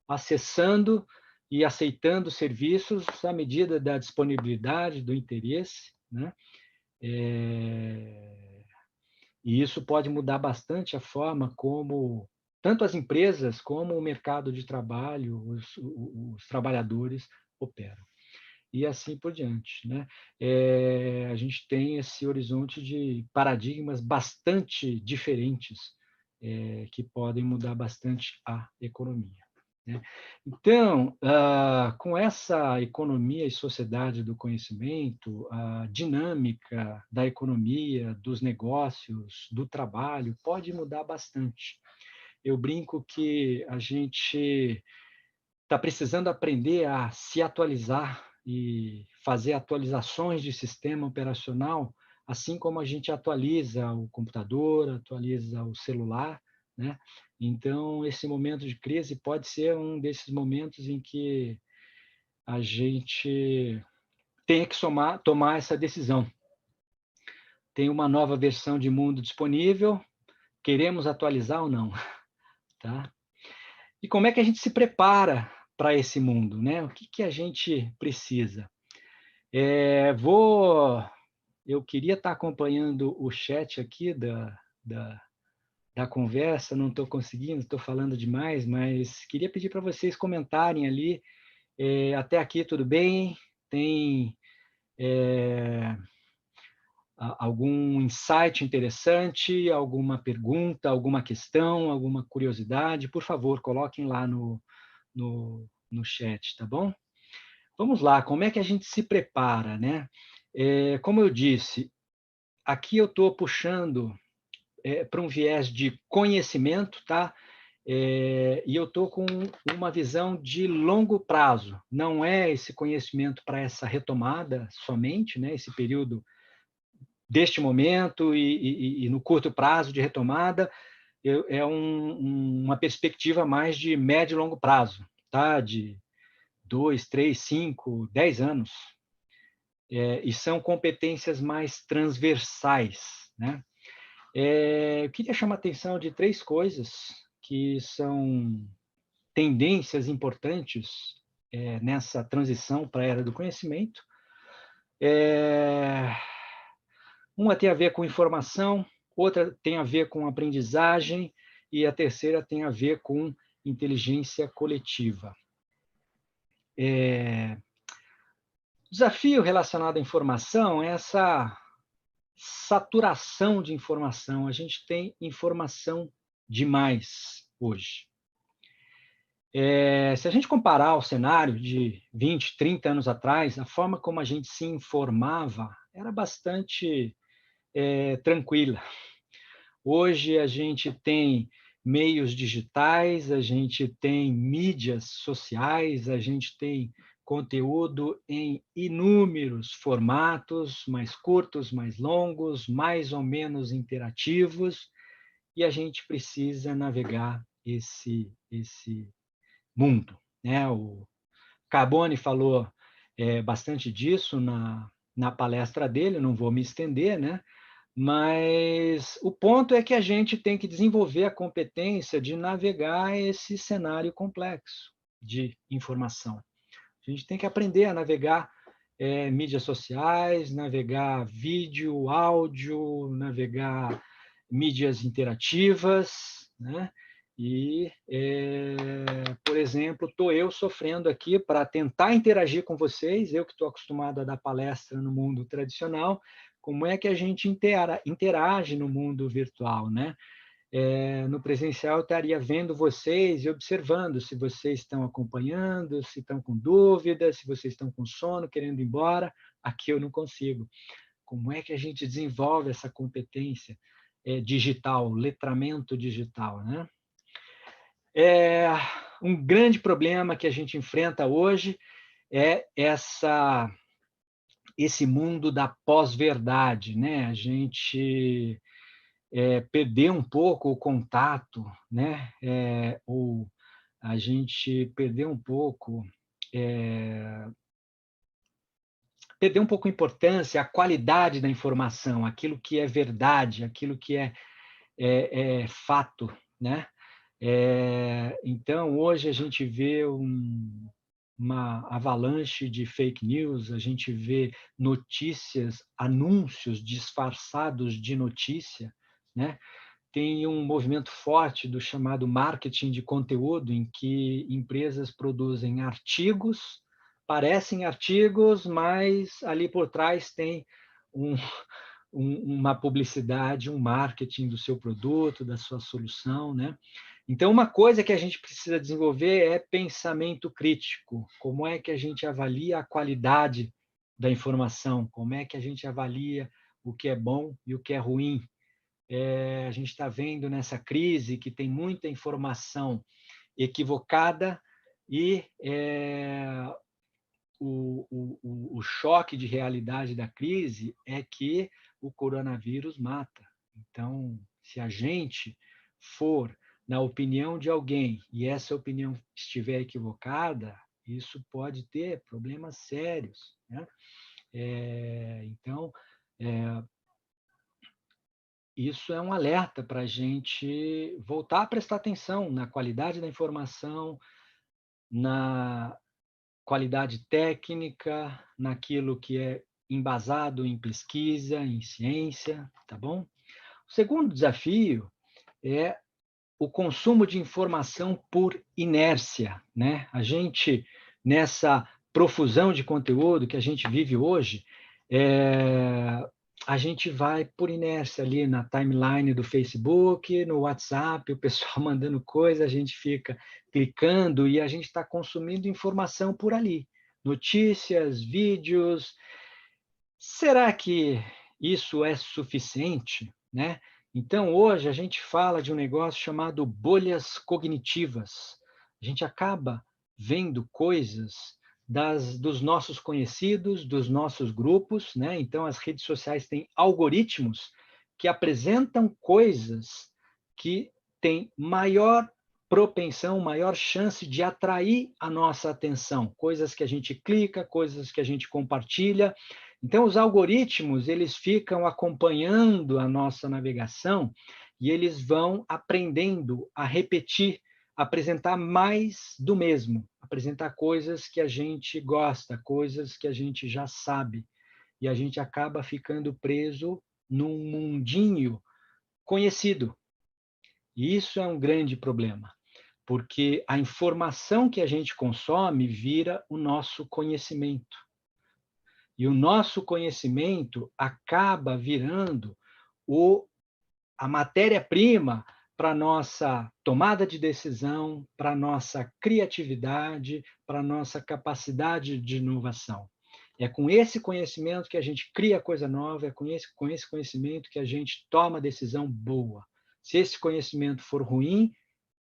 acessando e aceitando serviços à medida da disponibilidade, do interesse, né? E isso pode mudar bastante a forma como tanto as empresas como o mercado de trabalho, os trabalhadores operam. E assim por diante, né? A gente tem esse horizonte de paradigmas bastante diferentes que podem mudar bastante a economia, né? Então, com essa economia e sociedade do conhecimento, a dinâmica da economia, dos negócios, do trabalho pode mudar bastante. Eu brinco que a gente está precisando aprender a se atualizar e fazer atualizações de sistema operacional, assim como a gente atualiza o computador, atualiza o celular, né? Então, esse momento de crise pode ser um desses momentos em que a gente tem que tomar essa decisão. Tem uma nova versão de mundo disponível, queremos atualizar ou não? Tá? E como é que a gente se prepara para esse mundo, né? O que a gente precisa? Eu queria estar acompanhando o chat aqui da conversa, não estou conseguindo, estou falando demais, mas queria pedir para vocês comentarem ali. Até aqui tudo bem? Tem algum insight interessante, alguma pergunta, alguma questão, alguma curiosidade? Por favor, coloquem lá no chat, tá bom? Vamos lá, como é que a gente se prepara, né? Como eu disse, aqui eu estou puxando para um viés de conhecimento, tá? E eu estou com uma visão de longo prazo. Não é esse conhecimento para essa retomada somente, né? Esse período deste momento e no curto prazo de retomada, uma perspectiva mais de médio e longo prazo, tá? De 2, 3, 5, 10 anos. E são competências mais transversais, né? Eu queria chamar a atenção de 3 coisas que são tendências importantes nessa transição para a era do conhecimento. Uma tem a ver com informação, outra tem a ver com aprendizagem e a terceira tem a ver com inteligência coletiva. Desafio relacionado à informação é essa saturação de informação. A gente tem informação demais hoje. Se a gente comparar o cenário de 20, 30 anos atrás, a forma como a gente se informava era bastante tranquila. Hoje a gente tem meios digitais, a gente tem mídias sociais, a gente tem conteúdo em inúmeros formatos, mais curtos, mais longos, mais ou menos interativos, e a gente precisa navegar esse mundo, né? O Carbone falou bastante disso na palestra dele, não vou me estender, né? Mas o ponto é que a gente tem que desenvolver a competência de navegar esse cenário complexo de informação. A gente tem que aprender a navegar mídias sociais, navegar vídeo, áudio, navegar mídias interativas, né? E, por exemplo, estou eu sofrendo aqui para tentar interagir com vocês, eu que estou acostumado a dar palestra no mundo tradicional, como é que a gente interage no mundo virtual, né? No presencial, eu estaria vendo vocês e observando se vocês estão acompanhando, se estão com dúvidas, se vocês estão com sono, querendo ir embora. Aqui eu não consigo. Como é que a gente desenvolve essa competência digital, letramento digital, né? Um grande problema que a gente enfrenta hoje é esse mundo da pós-verdade, né? A gente perder um pouco o contato, né? Ou a gente perder um pouco a importância, a qualidade da informação, aquilo que é verdade, aquilo que é fato, né? Então, hoje a gente vê uma avalanche de fake news, a gente vê notícias, anúncios disfarçados de notícia, né? Tem um movimento forte do chamado marketing de conteúdo, em que empresas produzem artigos, parecem artigos, mas ali por trás tem uma publicidade, um marketing do seu produto, da sua solução, né? Então, uma coisa que a gente precisa desenvolver é pensamento crítico. Como é que a gente avalia a qualidade da informação? Como é que a gente avalia o que é bom e o que é ruim? A gente está vendo nessa crise que tem muita informação equivocada e o choque de realidade da crise é que o coronavírus mata. Então, se a gente for na opinião de alguém e essa opinião estiver equivocada, isso pode ter problemas sérios, né? Então, isso é um alerta para a gente voltar a prestar atenção na qualidade da informação, na qualidade técnica, naquilo que é embasado em pesquisa, em ciência, tá bom? O segundo desafio é o consumo de informação por inércia, né? A gente, nessa profusão de conteúdo que a gente vive hoje, a gente vai por inércia ali na timeline do Facebook, no WhatsApp, o pessoal mandando coisa, a gente fica clicando e a gente está consumindo informação por ali. Notícias, vídeos. Será que isso é suficiente, né? Então, hoje, a gente fala de um negócio chamado bolhas cognitivas. A gente acaba vendo coisas dos nossos conhecidos, dos nossos grupos, né? Então, as redes sociais têm algoritmos que apresentam coisas que têm maior propensão, maior chance de atrair a nossa atenção. Coisas que a gente clica, coisas que a gente compartilha. Então, os algoritmos, eles ficam acompanhando a nossa navegação e eles vão aprendendo a repetir, apresentar mais do mesmo, apresentar coisas que a gente gosta, coisas que a gente já sabe. E a gente acaba ficando preso num mundinho conhecido. E isso é um grande problema, porque a informação que a gente consome vira o nosso conhecimento. E o nosso conhecimento acaba virando a matéria-prima para a nossa tomada de decisão, para a nossa criatividade, para a nossa capacidade de inovação. É com esse conhecimento que a gente cria coisa nova, é com esse conhecimento que a gente toma decisão boa. Se esse conhecimento for ruim,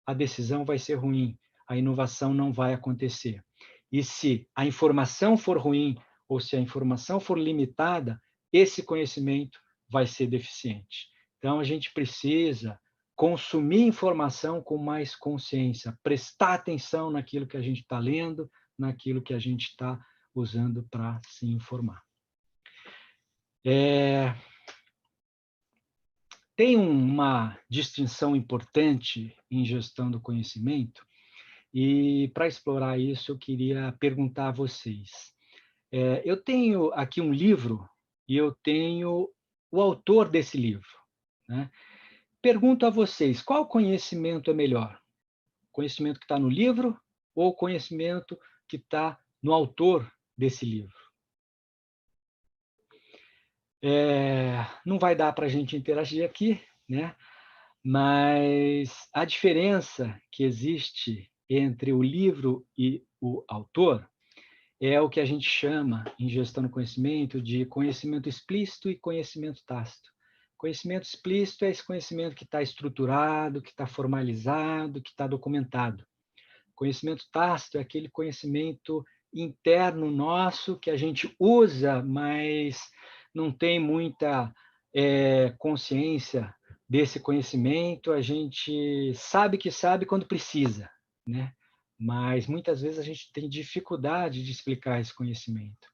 a decisão vai ser ruim, a inovação não vai acontecer. E se a informação for ruim, ou se a informação for limitada, esse conhecimento vai ser deficiente. Então, a gente precisa consumir informação com mais consciência, prestar atenção naquilo que a gente está lendo, naquilo que a gente está usando para se informar. Tem uma distinção importante em gestão do conhecimento, e para explorar isso, eu queria perguntar a vocês. Eu tenho aqui um livro e eu tenho o autor desse livro, né? Pergunto a vocês, qual conhecimento é melhor? Conhecimento que está no livro ou conhecimento que está no autor desse livro? Não vai dar para a gente interagir aqui, né? Mas a diferença que existe entre o livro e o autor é o que a gente chama, em gestão do conhecimento, de conhecimento explícito e conhecimento tácito. Conhecimento explícito é esse conhecimento que está estruturado, que está formalizado, que está documentado. Conhecimento tácito é aquele conhecimento interno nosso que a gente usa, mas não tem muita consciência desse conhecimento. A gente sabe que sabe quando precisa, né? Mas muitas vezes a gente tem dificuldade de explicar esse conhecimento.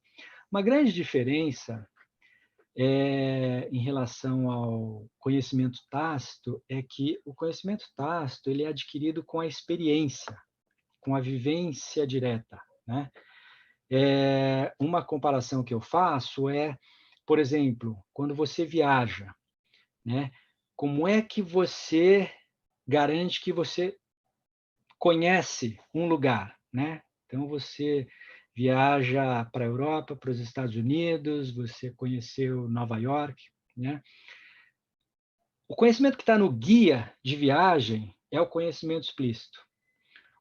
Uma grande diferença em relação ao conhecimento tácito é que o conhecimento tácito ele é adquirido com a experiência, com a vivência direta, né? Uma comparação que eu faço por exemplo, quando você viaja, né? Como é que você garante que você conhece um lugar, né? Então, você viaja para a Europa, para os Estados Unidos, você conheceu Nova York, né? O conhecimento que está no guia de viagem é o conhecimento explícito.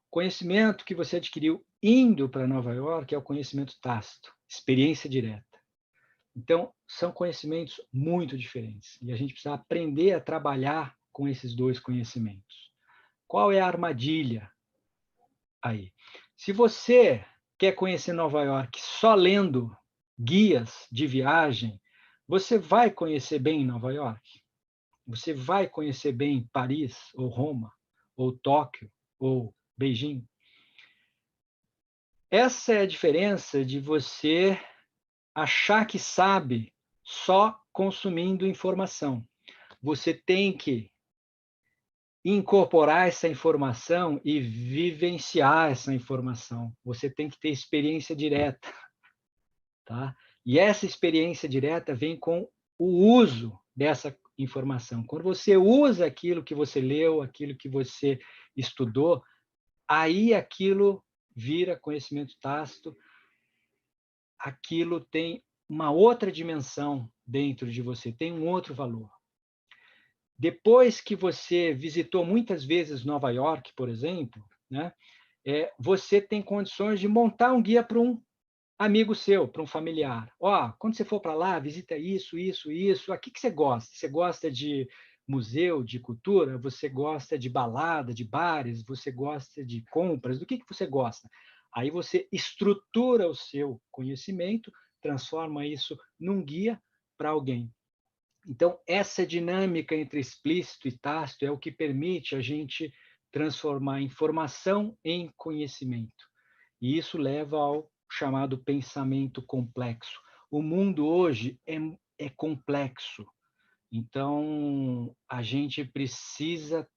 O conhecimento que você adquiriu indo para Nova York é o conhecimento tácito, experiência direta. Então, são conhecimentos muito diferentes. E a gente precisa aprender a trabalhar com esses dois conhecimentos. Qual é a armadilha aí? Se você quer conhecer Nova York só lendo guias de viagem, você vai conhecer bem Nova York? Você vai conhecer bem Paris, ou Roma, ou Tóquio, ou Beijing? Essa é a diferença de você achar que sabe só consumindo informação. Você tem que incorporar essa informação e vivenciar essa informação. Você tem que ter experiência direta, tá? E essa experiência direta vem com o uso dessa informação. Quando você usa aquilo que você leu, aquilo que você estudou, aí aquilo vira conhecimento tácito, aquilo tem uma outra dimensão dentro de você, tem um outro valor. Depois que você visitou muitas vezes Nova York, por exemplo, né, você tem condições de montar um guia para um amigo seu, para um familiar. Ó, quando você for para lá, visita isso, isso, isso. O que você gosta? Você gosta de museu, de cultura? Você gosta de balada, de bares? Você gosta de compras? Do que você gosta? Aí você estrutura o seu conhecimento, transforma isso num guia para alguém. Então, essa dinâmica entre explícito e tácito é o que permite a gente transformar informação em conhecimento. E isso leva ao chamado pensamento complexo. O mundo hoje é complexo. Então, a gente precisa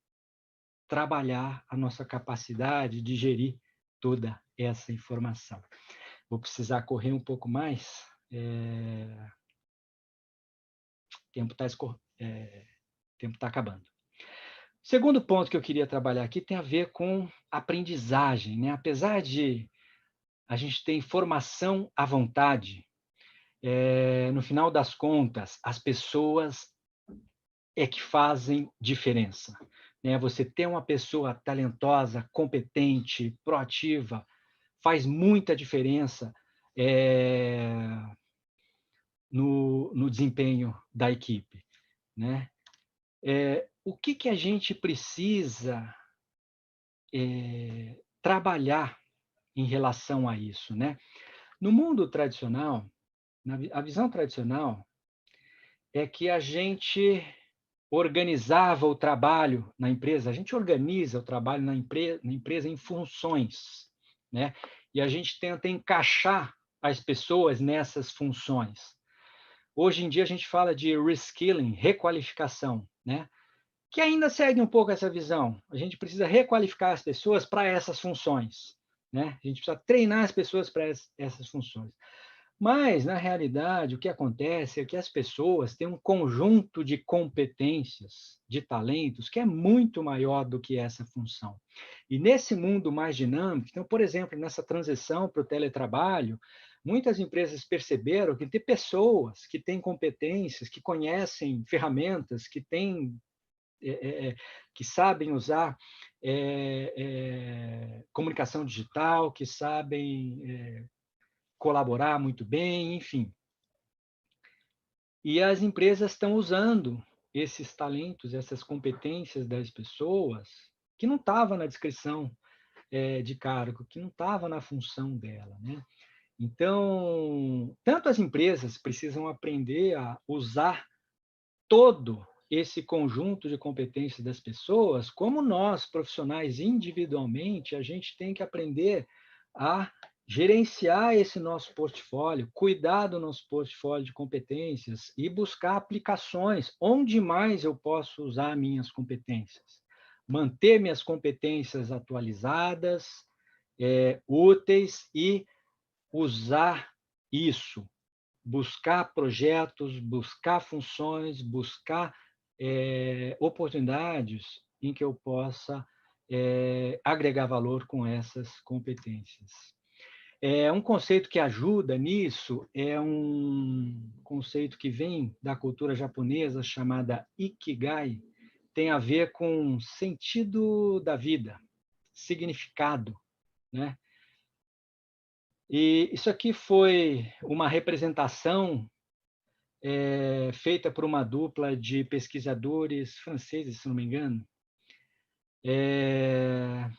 trabalhar a nossa capacidade de gerir toda essa informação. Vou precisar correr um pouco mais. Tempo tá acabando. O segundo ponto que eu queria trabalhar aqui tem a ver com aprendizagem, né? Apesar de a gente ter informação à vontade, no final das contas, as pessoas é que fazem diferença, né? Você ter uma pessoa talentosa, competente, proativa, faz muita diferença no desempenho da equipe, né? O que a gente precisa trabalhar em relação a isso, né? No mundo tradicional, a visão tradicional é que a gente organizava o trabalho na empresa, a gente organiza o trabalho na empresa em funções, né? E a gente tenta encaixar as pessoas nessas funções. Hoje em dia a gente fala de reskilling, requalificação, né? Que ainda segue um pouco essa visão. A gente precisa requalificar as pessoas para essas funções, né? A gente precisa treinar as pessoas para essas funções. Mas, na realidade, o que acontece é que as pessoas têm um conjunto de competências, de talentos, que é muito maior do que essa função. E nesse mundo mais dinâmico, então, por exemplo, nessa transição para o teletrabalho, muitas empresas perceberam que tem pessoas que têm competências, que conhecem ferramentas, que sabem usar comunicação digital, que sabem colaborar muito bem, enfim. E as empresas estão usando esses talentos, essas competências das pessoas que não estavam na descrição de cargo, que não estava na função dela, né? Então, tanto as empresas precisam aprender a usar todo esse conjunto de competências das pessoas, como nós, profissionais, individualmente, a gente tem que aprender a gerenciar esse nosso portfólio, cuidar do nosso portfólio de competências e buscar aplicações onde mais eu posso usar minhas competências. Manter minhas competências atualizadas, úteis e usar isso. Buscar projetos, buscar funções, buscar oportunidades em que eu possa agregar valor com essas competências. Um conceito que ajuda nisso é um conceito que vem da cultura japonesa chamada Ikigai, tem a ver com sentido da vida, significado, né? E isso aqui foi uma representação feita por uma dupla de pesquisadores franceses, se não me engano,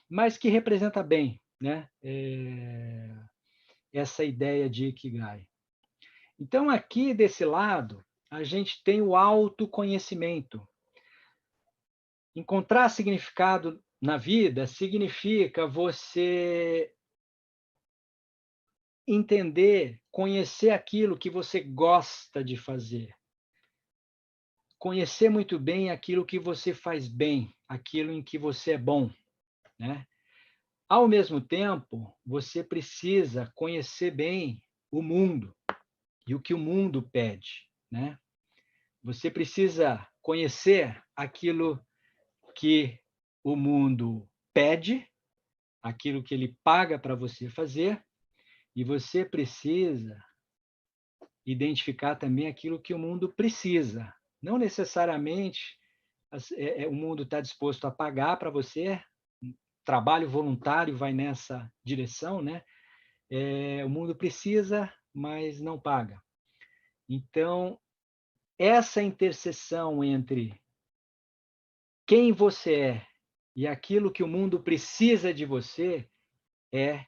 mas que representa bem, né, essa ideia de Ikigai. Então, aqui desse lado, a gente tem o autoconhecimento. Encontrar significado na vida significa você entender, conhecer aquilo que você gosta de fazer. conhecer muito bem aquilo que você faz bem, aquilo em que você é bom, né? Ao mesmo tempo, você precisa conhecer bem o mundo e o que o mundo pede, né? Você precisa conhecer aquilo que o mundo pede, aquilo que ele paga para você fazer, e você precisa identificar também aquilo que o mundo precisa. Não necessariamente o mundo está disposto a pagar para você, trabalho voluntário vai nessa direção, né? O mundo precisa, mas não paga. Então, essa interseção entre quem você é e aquilo que o mundo precisa de você é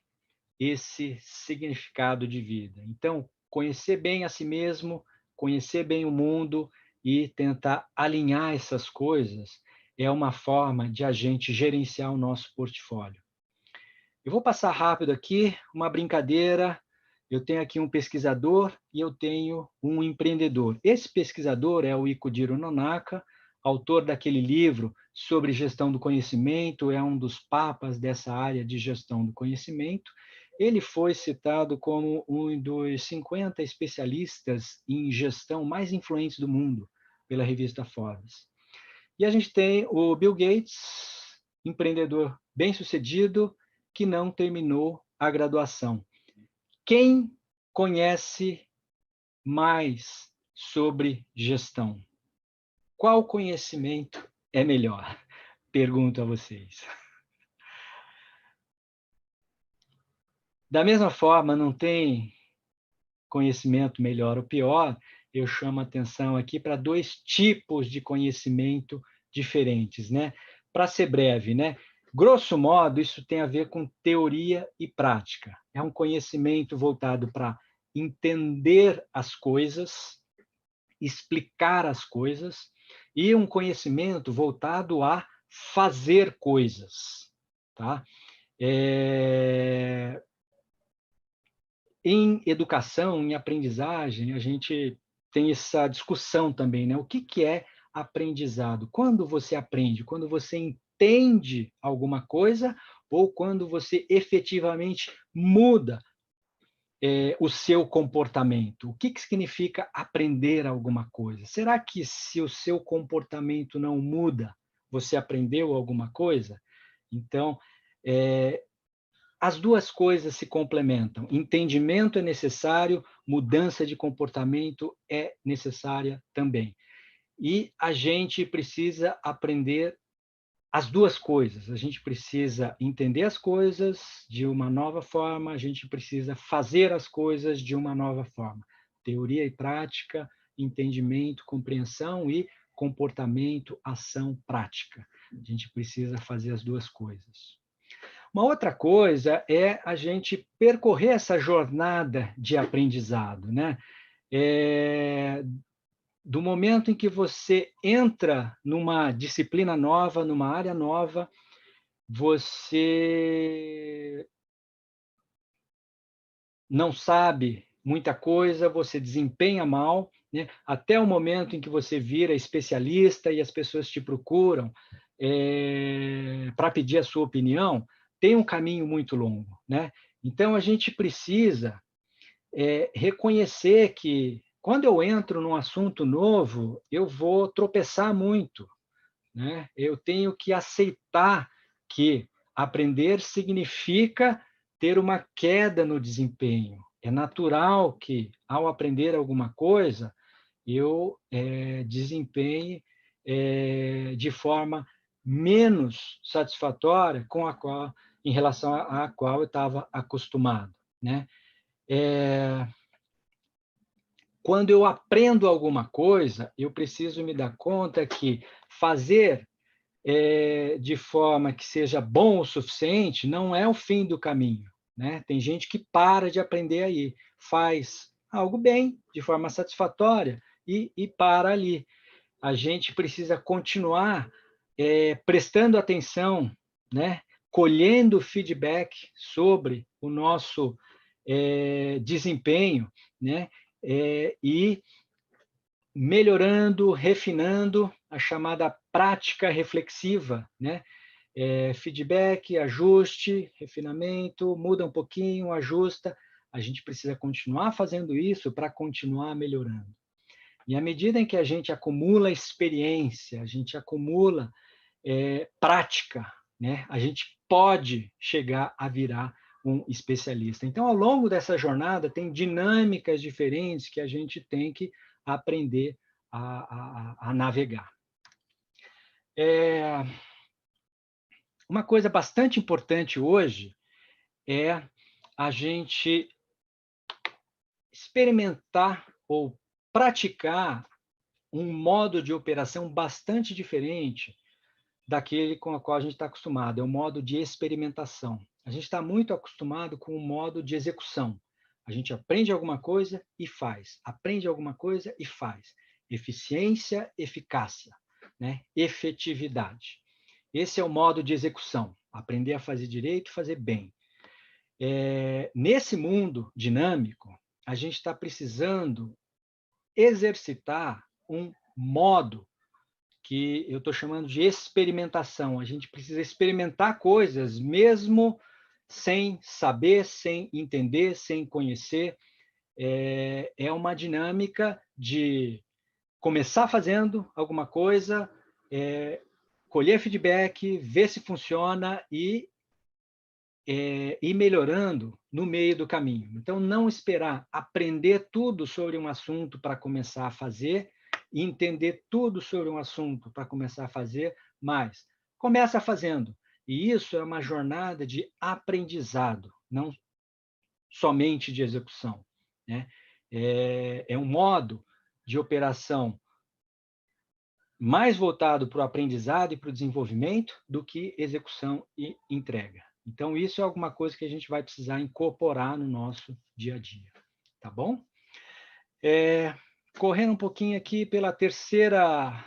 esse significado de vida. Então, conhecer bem a si mesmo, conhecer bem o mundo e tentar alinhar essas coisas é uma forma de a gente gerenciar o nosso portfólio. Eu vou passar rápido aqui, uma brincadeira. Eu tenho aqui um pesquisador e eu tenho um empreendedor. Esse pesquisador é o Ikujiro Nonaka, autor daquele livro sobre gestão do conhecimento, é um dos papas dessa área de gestão do conhecimento. Ele foi citado como um dos 50 especialistas em gestão mais influentes do mundo pela revista Forbes. E a gente tem o Bill Gates, empreendedor bem-sucedido, que não terminou a graduação. Quem conhece mais sobre gestão? Qual conhecimento é melhor? Pergunto a vocês. Da mesma forma, não tem conhecimento melhor ou pior, eu chamo a atenção aqui para 2 tipos de conhecimento diferentes, né? Para ser breve, né? Grosso modo, isso tem a ver com teoria e prática. É um conhecimento voltado para entender as coisas, explicar as coisas, e um conhecimento voltado a fazer coisas, tá? Em educação, em aprendizagem, a gente tem essa discussão também, né? O que é aprendizado? Quando você aprende? Quando você entende alguma coisa ou quando você efetivamente muda o seu comportamento? O que significa aprender alguma coisa? Será que se o seu comportamento não muda, você aprendeu alguma coisa? Então, as 2 coisas se complementam. Entendimento é necessário, mudança de comportamento é necessária também. E a gente precisa aprender as 2 coisas. A gente precisa entender as coisas de uma nova forma, a gente precisa fazer as coisas de uma nova forma. Teoria e prática, entendimento, compreensão e comportamento, ação, prática. A gente precisa fazer as 2 coisas. Uma outra coisa é a gente percorrer essa jornada de aprendizado, né? Do momento em que você entra numa disciplina nova, numa área nova, você não sabe muita coisa, você desempenha mal, né? Até o momento em que você vira especialista e as pessoas te procuram para pedir a sua opinião, tem um caminho muito longo, né? Então, a gente precisa reconhecer que, quando eu entro num assunto novo, eu vou tropeçar muito, né? Eu tenho que aceitar que aprender significa ter uma queda no desempenho. É natural que, ao aprender alguma coisa, eu desempenhe de forma menos satisfatória com a qual, em relação à qual eu estava acostumado, né? Quando eu aprendo alguma coisa, eu preciso me dar conta que fazer de forma que seja bom o suficiente não é o fim do caminho, né? Tem gente que para de aprender aí, faz algo bem, de forma satisfatória, e para ali. A gente precisa continuar prestando atenção, né? Colhendo feedback sobre o nosso desempenho, né? E melhorando, refinando a chamada prática reflexiva, né? Feedback, ajuste, refinamento, muda um pouquinho, ajusta. A gente precisa continuar fazendo isso para continuar melhorando. E à medida em que a gente acumula experiência, a gente acumula prática, né? A gente pode chegar a virar um especialista. Então, ao longo dessa jornada, tem dinâmicas diferentes que a gente tem que aprender a navegar. Uma coisa bastante importante hoje é a gente experimentar ou praticar um modo de operação bastante diferente daquele com o qual a gente está acostumado. É o modo de experimentação. A gente está muito acostumado com o modo de execução. A gente aprende alguma coisa e faz. Aprende alguma coisa e faz. Eficiência, eficácia, né? Efetividade. Esse é o modo de execução. Aprender a fazer direito e fazer bem. Nesse mundo dinâmico, a gente está precisando exercitar um modo que eu estou chamando de experimentação. A gente precisa experimentar coisas, mesmo sem saber, sem entender, sem conhecer. É uma dinâmica de começar fazendo alguma coisa, colher feedback, ver se funciona e ir melhorando no meio do caminho. Então, não esperar aprender tudo sobre um assunto para começar a fazer, e entender tudo sobre um assunto para começar a fazer, mas começa fazendo. E isso é uma jornada de aprendizado, não somente de execução, né? É um modo de operação mais voltado para o aprendizado e para o desenvolvimento do que execução e entrega. Então, isso é alguma coisa que a gente vai precisar incorporar no nosso dia a dia, tá bom? Correndo um pouquinho aqui pela terceira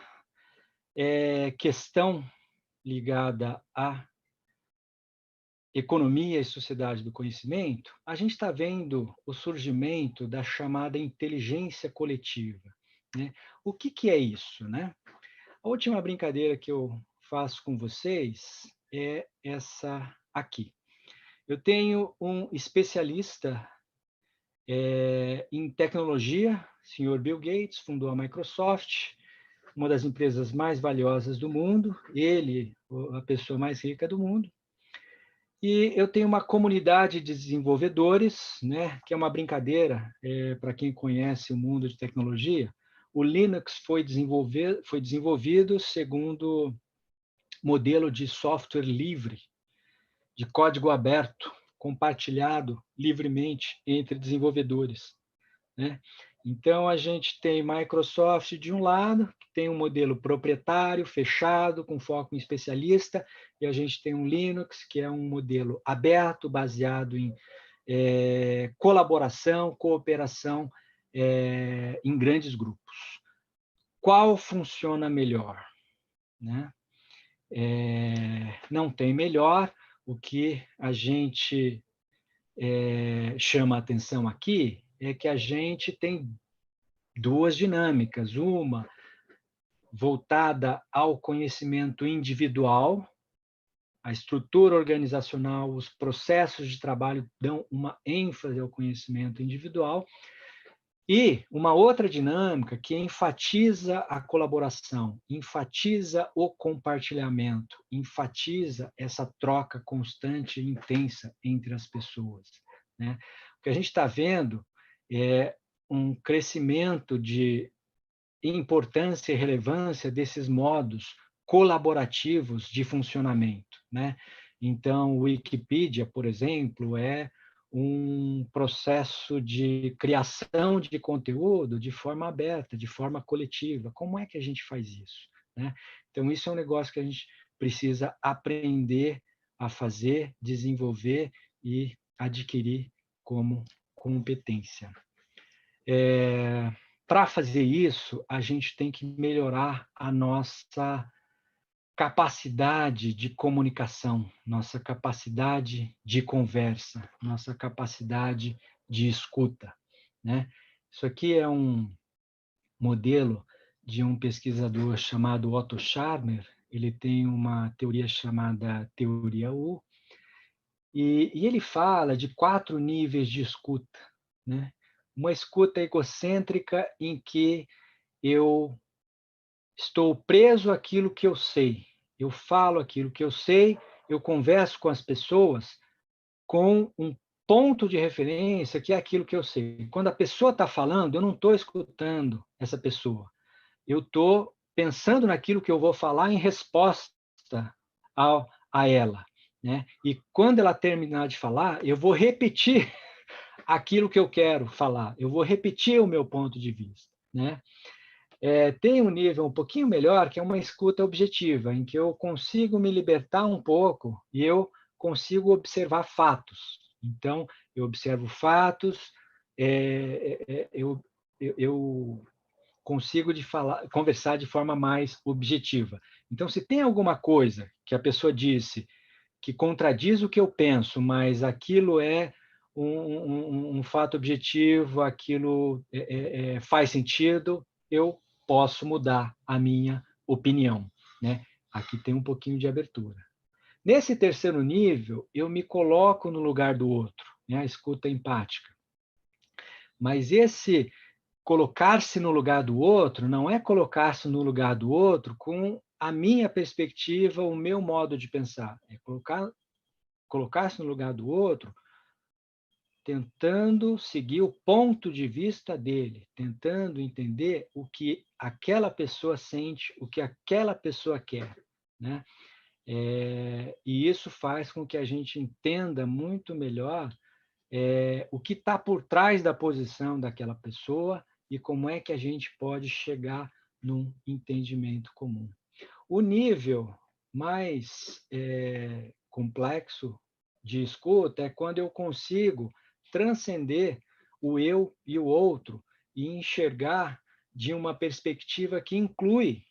questão ligada à economia e sociedade do conhecimento, a gente está vendo o surgimento da chamada inteligência coletiva, né? O que é isso, né? A última brincadeira que eu faço com vocês é essa aqui. Eu tenho um especialista em tecnologia, senhor Bill Gates, fundou a Microsoft, uma das empresas mais valiosas do mundo, ele, a pessoa mais rica do mundo. E eu tenho uma comunidade de desenvolvedores, né, que é uma brincadeira, para quem conhece o mundo de tecnologia. O Linux foi desenvolvido segundo modelo de software livre, de código aberto, compartilhado livremente entre desenvolvedores, né? Então, a gente tem Microsoft de um lado, que tem um modelo proprietário, fechado, com foco em especialista, e a gente tem um Linux, que é um modelo aberto, baseado em colaboração, cooperação em grandes grupos. Qual funciona melhor, né? Não tem melhor. O que a gente chama a atenção aqui é que a gente tem duas dinâmicas. Uma voltada ao conhecimento individual, a estrutura organizacional, os processos de trabalho dão uma ênfase ao conhecimento individual, e uma outra dinâmica que enfatiza a colaboração, enfatiza o compartilhamento, enfatiza essa troca constante e intensa entre as pessoas, né? O que a gente está vendo é um crescimento de importância e relevância desses modos colaborativos de funcionamento, né? Então, o Wikipedia, por exemplo, é um processo de criação de conteúdo de forma aberta, de forma coletiva. Como é que a gente faz isso, né? Então, isso é um negócio que a gente precisa aprender a fazer, desenvolver e adquirir como competência. Para fazer isso, a gente tem que melhorar a nossa capacidade de comunicação, nossa capacidade de conversa, nossa capacidade de escuta, né? Isso aqui é um modelo de um pesquisador chamado Otto Scharmer. Ele tem uma teoria chamada teoria U, e ele fala de 4 níveis de escuta, né? Uma escuta egocêntrica em que eu estou preso àquilo que eu sei, eu falo aquilo que eu sei, eu converso com as pessoas com um ponto de referência que é aquilo que eu sei. Quando a pessoa está falando, eu não estou escutando essa pessoa, eu estou pensando naquilo que eu vou falar em resposta a ela, né? E quando ela terminar de falar, eu vou repetir aquilo que eu quero falar, eu vou repetir o meu ponto de vista, né? Tem um nível um pouquinho melhor, que é uma escuta objetiva, em que eu consigo me libertar um pouco e eu consigo observar fatos. Então, eu observo fatos, eu consigo conversar de forma mais objetiva. Então, se tem alguma coisa que a pessoa disse que contradiz o que eu penso, mas aquilo é um fato objetivo, aquilo faz sentido, eu posso mudar a minha opinião, né? Aqui tem um pouquinho de abertura. Nesse terceiro nível, eu me coloco no lugar do outro, né? A escuta empática. Mas esse colocar-se no lugar do outro não é colocar-se no lugar do outro com a minha perspectiva, o meu modo de pensar. É colocar-se no lugar do outro tentando seguir o ponto de vista dele, tentando entender o que aquela pessoa sente, o que aquela pessoa quer, né? E isso faz com que a gente entenda muito melhor o que está por trás da posição daquela pessoa e como é que a gente pode chegar num entendimento comum. O nível mais complexo de escuta é quando eu consigo transcender o eu e o outro e enxergar de uma perspectiva que inclui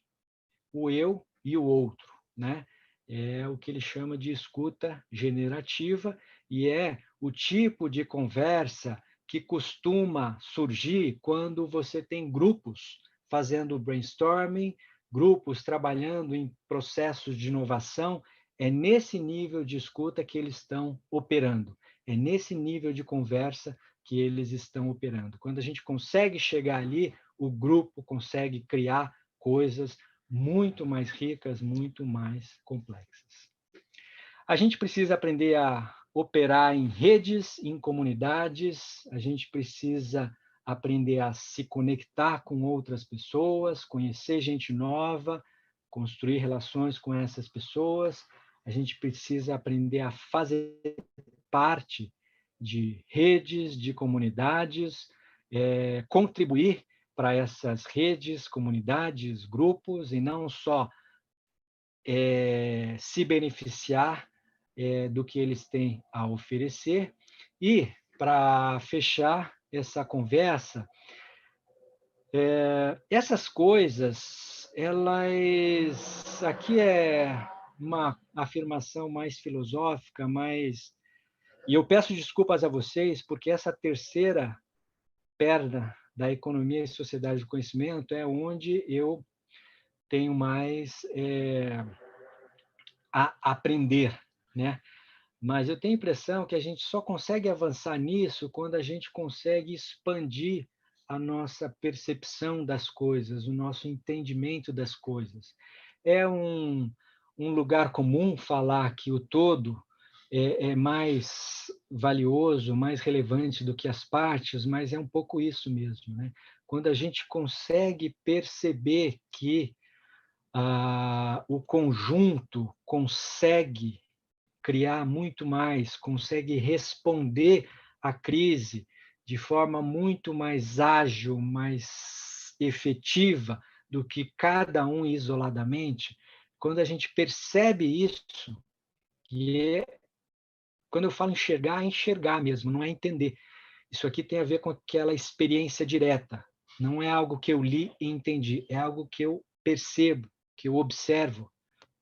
o eu e o outro, né? É o que ele chama de escuta generativa e é o tipo de conversa que costuma surgir quando você tem grupos fazendo brainstorming, grupos trabalhando em processos de inovação. É nesse nível de escuta que eles estão operando. É nesse nível de conversa que eles estão operando. Quando a gente consegue chegar ali, o grupo consegue criar coisas muito mais ricas, muito mais complexas. A gente precisa aprender a operar em redes, em comunidades, a gente precisa aprender a se conectar com outras pessoas, conhecer gente nova, construir relações com essas pessoas. A gente precisa aprender a fazer parte de redes, de comunidades, contribuir para essas redes, comunidades, grupos, e não só se beneficiar do que eles têm a oferecer. E, para fechar essa conversa, essas coisas, elas... Aqui é uma afirmação mais filosófica, e eu peço desculpas a vocês, porque essa terceira perna da economia e sociedade do conhecimento é onde eu tenho mais a aprender, né? Mas eu tenho a impressão que a gente só consegue avançar nisso quando a gente consegue expandir a nossa percepção das coisas, o nosso entendimento das coisas. É um lugar comum falar que o todo é mais valioso, mais relevante do que as partes, mas é um pouco isso mesmo, né? Quando a gente consegue perceber que o conjunto consegue criar muito mais, consegue responder à crise de forma muito mais ágil, mais efetiva do que cada um isoladamente. Quando a gente percebe isso, quando eu falo enxergar, é enxergar mesmo, não é entender. Isso aqui tem a ver com aquela experiência direta. Não é algo que eu li e entendi, é algo que eu percebo, que eu observo,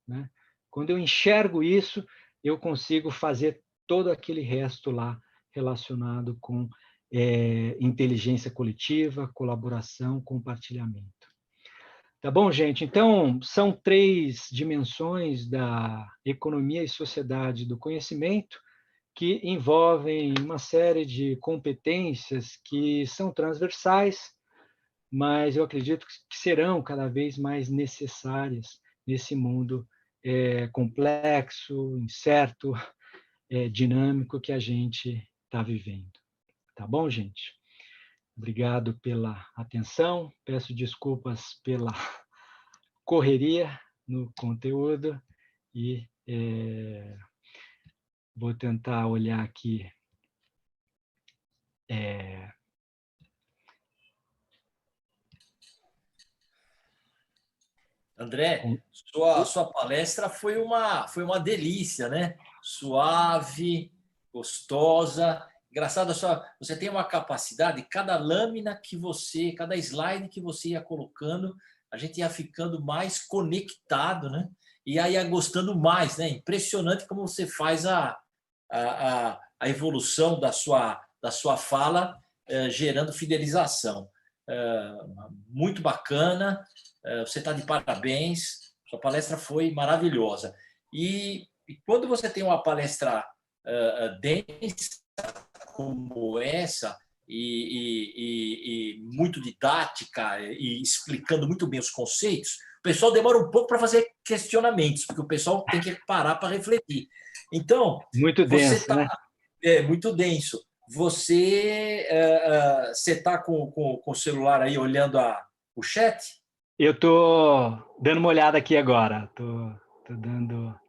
né? Quando eu enxergo isso, eu consigo fazer todo aquele resto lá relacionado com inteligência coletiva, colaboração, compartilhamento. Tá bom, gente? Então, são 3 dimensões da economia e sociedade do conhecimento que envolvem uma série de competências que são transversais, mas eu acredito que serão cada vez mais necessárias nesse mundo complexo, incerto, dinâmico que a gente está vivendo. Tá bom, gente? Obrigado pela atenção. Peço desculpas pela correria no conteúdo e vou tentar olhar aqui André, sua palestra foi uma delícia, né? Suave, gostosa. Engraçado, você tem uma capacidade, cada lâmina que você, cada slide que você ia colocando, a gente ia ficando mais conectado, né? E aí ia gostando mais, né? Impressionante como você faz a evolução da sua fala, gerando fidelização. Muito bacana. Você está de parabéns, sua palestra foi maravilhosa. E quando você tem uma palestra densa como essa, e muito didática, e explicando muito bem os conceitos, o pessoal demora um pouco para fazer questionamentos, porque o pessoal tem que parar para refletir. Então, muito denso, né? Muito denso. Você está com o celular aí olhando o chat? Eu estou dando uma olhada aqui agora. Tô dando...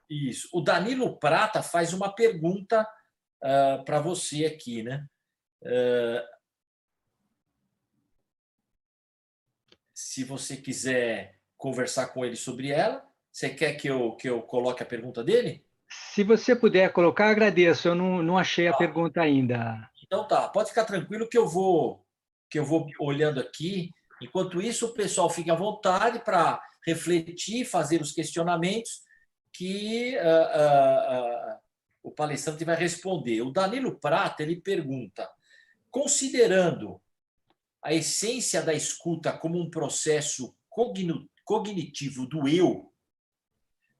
Isso. O Danilo Prata faz uma pergunta para você aqui, né? Se você quiser conversar com ele sobre ela, você quer que eu coloque a pergunta dele? Se você puder colocar, agradeço. Eu não achei a pergunta ainda. Então tá, pode ficar tranquilo que eu vou olhando aqui. Enquanto isso, o pessoal fica à vontade para refletir, fazer os questionamentos que o palestrante vai responder. O Danilo Prata, ele pergunta, considerando a essência da escuta como um processo cognitivo do eu,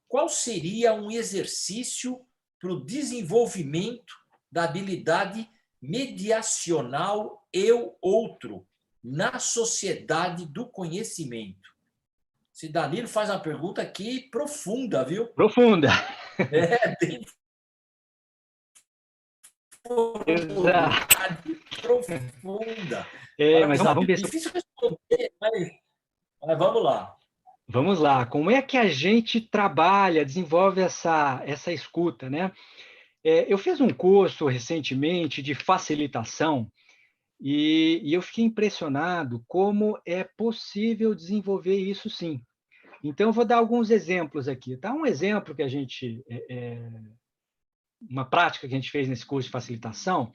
qual seria um exercício para o desenvolvimento da habilidade mediacional eu-outro na sociedade do conhecimento? Esse Danilo faz uma pergunta aqui profunda, viu? Profunda. Bem profunda. Mas vamos ver. Difícil responder, mas vamos lá. Vamos lá. Como é que a gente trabalha, desenvolve essa escuta, né? Eu fiz um curso recentemente de facilitação e eu fiquei impressionado como é possível desenvolver isso, sim. Então, eu vou dar alguns exemplos aqui. Tá? Um exemplo que a gente... uma prática que a gente fez nesse curso de facilitação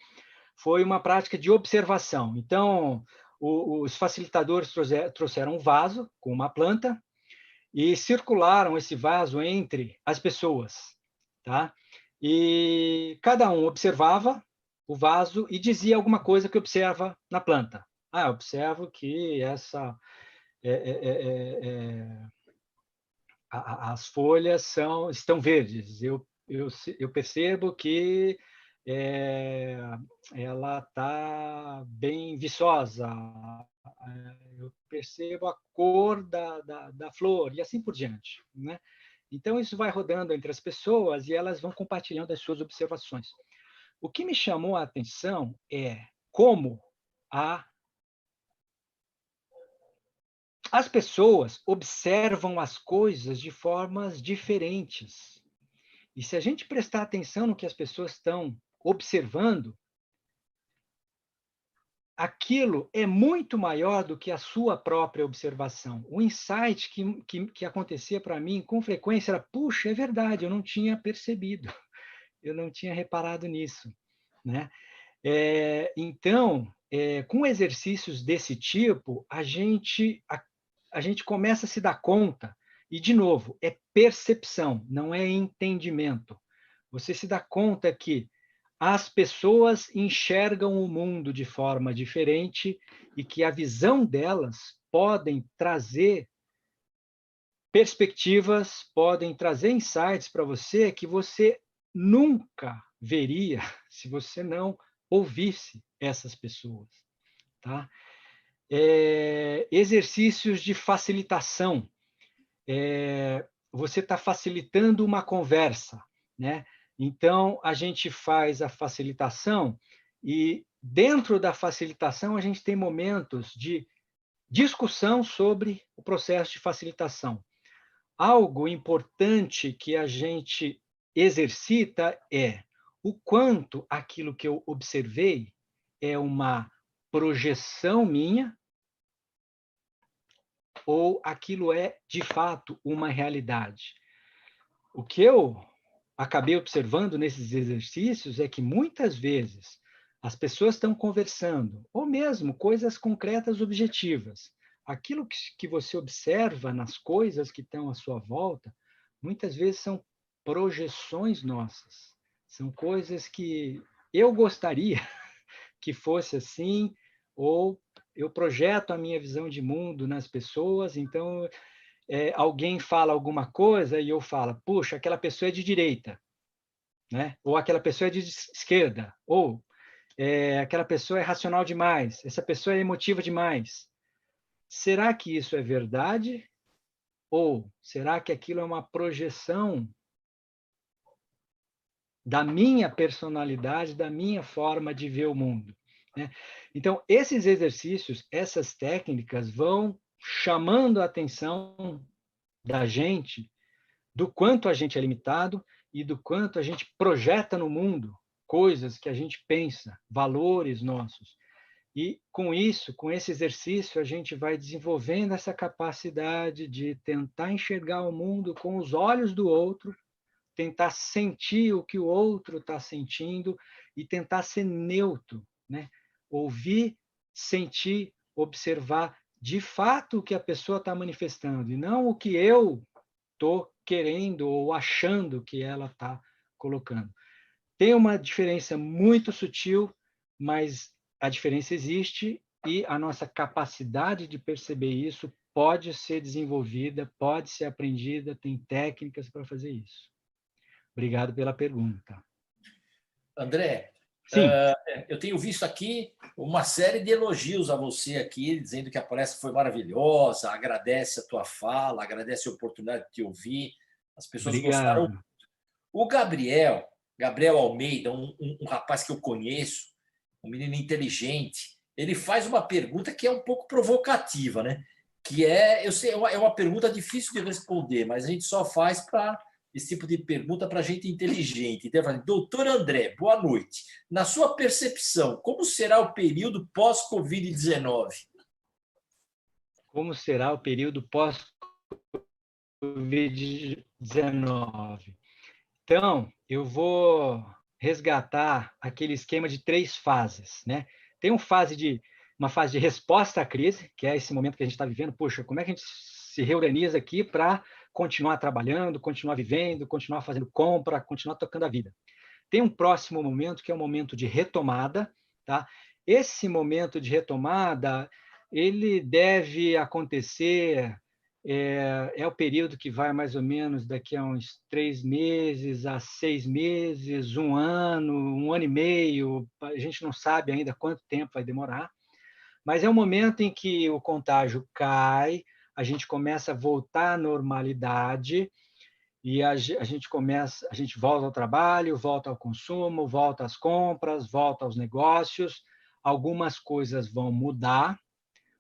foi uma prática de observação. Então, os facilitadores trouxeram um vaso com uma planta e circularam esse vaso entre as pessoas, tá? E cada um observava o vaso e dizia alguma coisa que observa na planta. Eu observo que as folhas estão verdes. Eu percebo que ela está bem viçosa. Eu percebo a cor da flor e assim por diante, né? Então, isso vai rodando entre as pessoas e elas vão compartilhando as suas observações. O que me chamou a atenção é como as pessoas observam as coisas de formas diferentes. E se a gente prestar atenção no que as pessoas estão observando, aquilo é muito maior do que a sua própria observação. O insight que acontecia para mim com frequência era, puxa, é verdade, eu não tinha percebido, eu não tinha reparado nisso, né? Então, com exercícios desse tipo, a gente começa a se dar conta, e, de novo, é percepção, não é entendimento. Você se dá conta que as pessoas enxergam o mundo de forma diferente e que a visão delas podem trazer perspectivas, podem trazer insights para você que você nunca veria se você não ouvisse essas pessoas, tá? Exercícios de facilitação. Você está facilitando uma conversa, né? Então, a gente faz a facilitação e, dentro da facilitação, a gente tem momentos de discussão sobre o processo de facilitação. Algo importante que a gente exercita é o quanto aquilo que eu observei é uma projeção minha ou aquilo é, de fato, uma realidade. O que eu acabei observando nesses exercícios é que, muitas vezes, as pessoas estão conversando, ou mesmo coisas concretas, objetivas. Aquilo que você observa nas coisas que estão à sua volta, muitas vezes são projeções nossas. São coisas que eu gostaria que fosse assim, ou eu projeto a minha visão de mundo nas pessoas, então alguém fala alguma coisa e eu falo, puxa, aquela pessoa é de direita, né? Ou aquela pessoa é de esquerda, ou aquela pessoa é racional demais, essa pessoa é emotiva demais. Será que isso é verdade? Ou será que aquilo é uma projeção da minha personalidade, da minha forma de ver o mundo, né? Então, esses exercícios, essas técnicas vão chamando a atenção da gente do quanto a gente é limitado e do quanto a gente projeta no mundo coisas que a gente pensa, valores nossos. E com isso, com esse exercício, a gente vai desenvolvendo essa capacidade de tentar enxergar o mundo com os olhos do outro, tentar sentir o que o outro está sentindo e tentar ser neutro, né? Ouvir, sentir, observar de fato o que a pessoa está manifestando e não o que eu estou querendo ou achando que ela está colocando. Tem uma diferença muito sutil, mas a diferença existe e a nossa capacidade de perceber isso pode ser desenvolvida, pode ser aprendida, tem técnicas para fazer isso. Obrigado pela pergunta. André, Sim. Eu tenho visto aqui uma série de elogios a você aqui, dizendo que a palestra foi maravilhosa, agradece a tua fala, agradece a oportunidade de te ouvir. As pessoas Obrigado. gostaram. O Gabriel Almeida, um rapaz que eu conheço, um menino inteligente, ele faz uma pergunta que é um pouco provocativa, né? Que eu sei, é uma pergunta difícil de responder, mas a gente só faz para esse tipo de pergunta para gente inteligente. Então, falo, doutor André, boa noite. Na sua percepção, como será o período pós-Covid-19? Como será o período pós-Covid-19? Então, eu vou resgatar aquele esquema de 3 fases, né? Tem uma fase de resposta à crise, que é esse momento que a gente está vivendo. Puxa, como é que a gente se reorganiza aqui para continuar trabalhando, continuar vivendo, continuar fazendo compra, continuar tocando a vida? Tem um próximo momento, que é o momento de retomada, tá? Esse momento de retomada, ele deve acontecer, é o período que vai mais ou menos daqui a uns 3 meses a 6 meses, 1 ano, 1 ano e meio, a gente não sabe ainda quanto tempo vai demorar, mas é um momento em que o contágio cai, a gente começa a voltar à normalidade, e a gente volta ao trabalho, volta ao consumo, volta às compras, volta aos negócios. Algumas coisas vão mudar,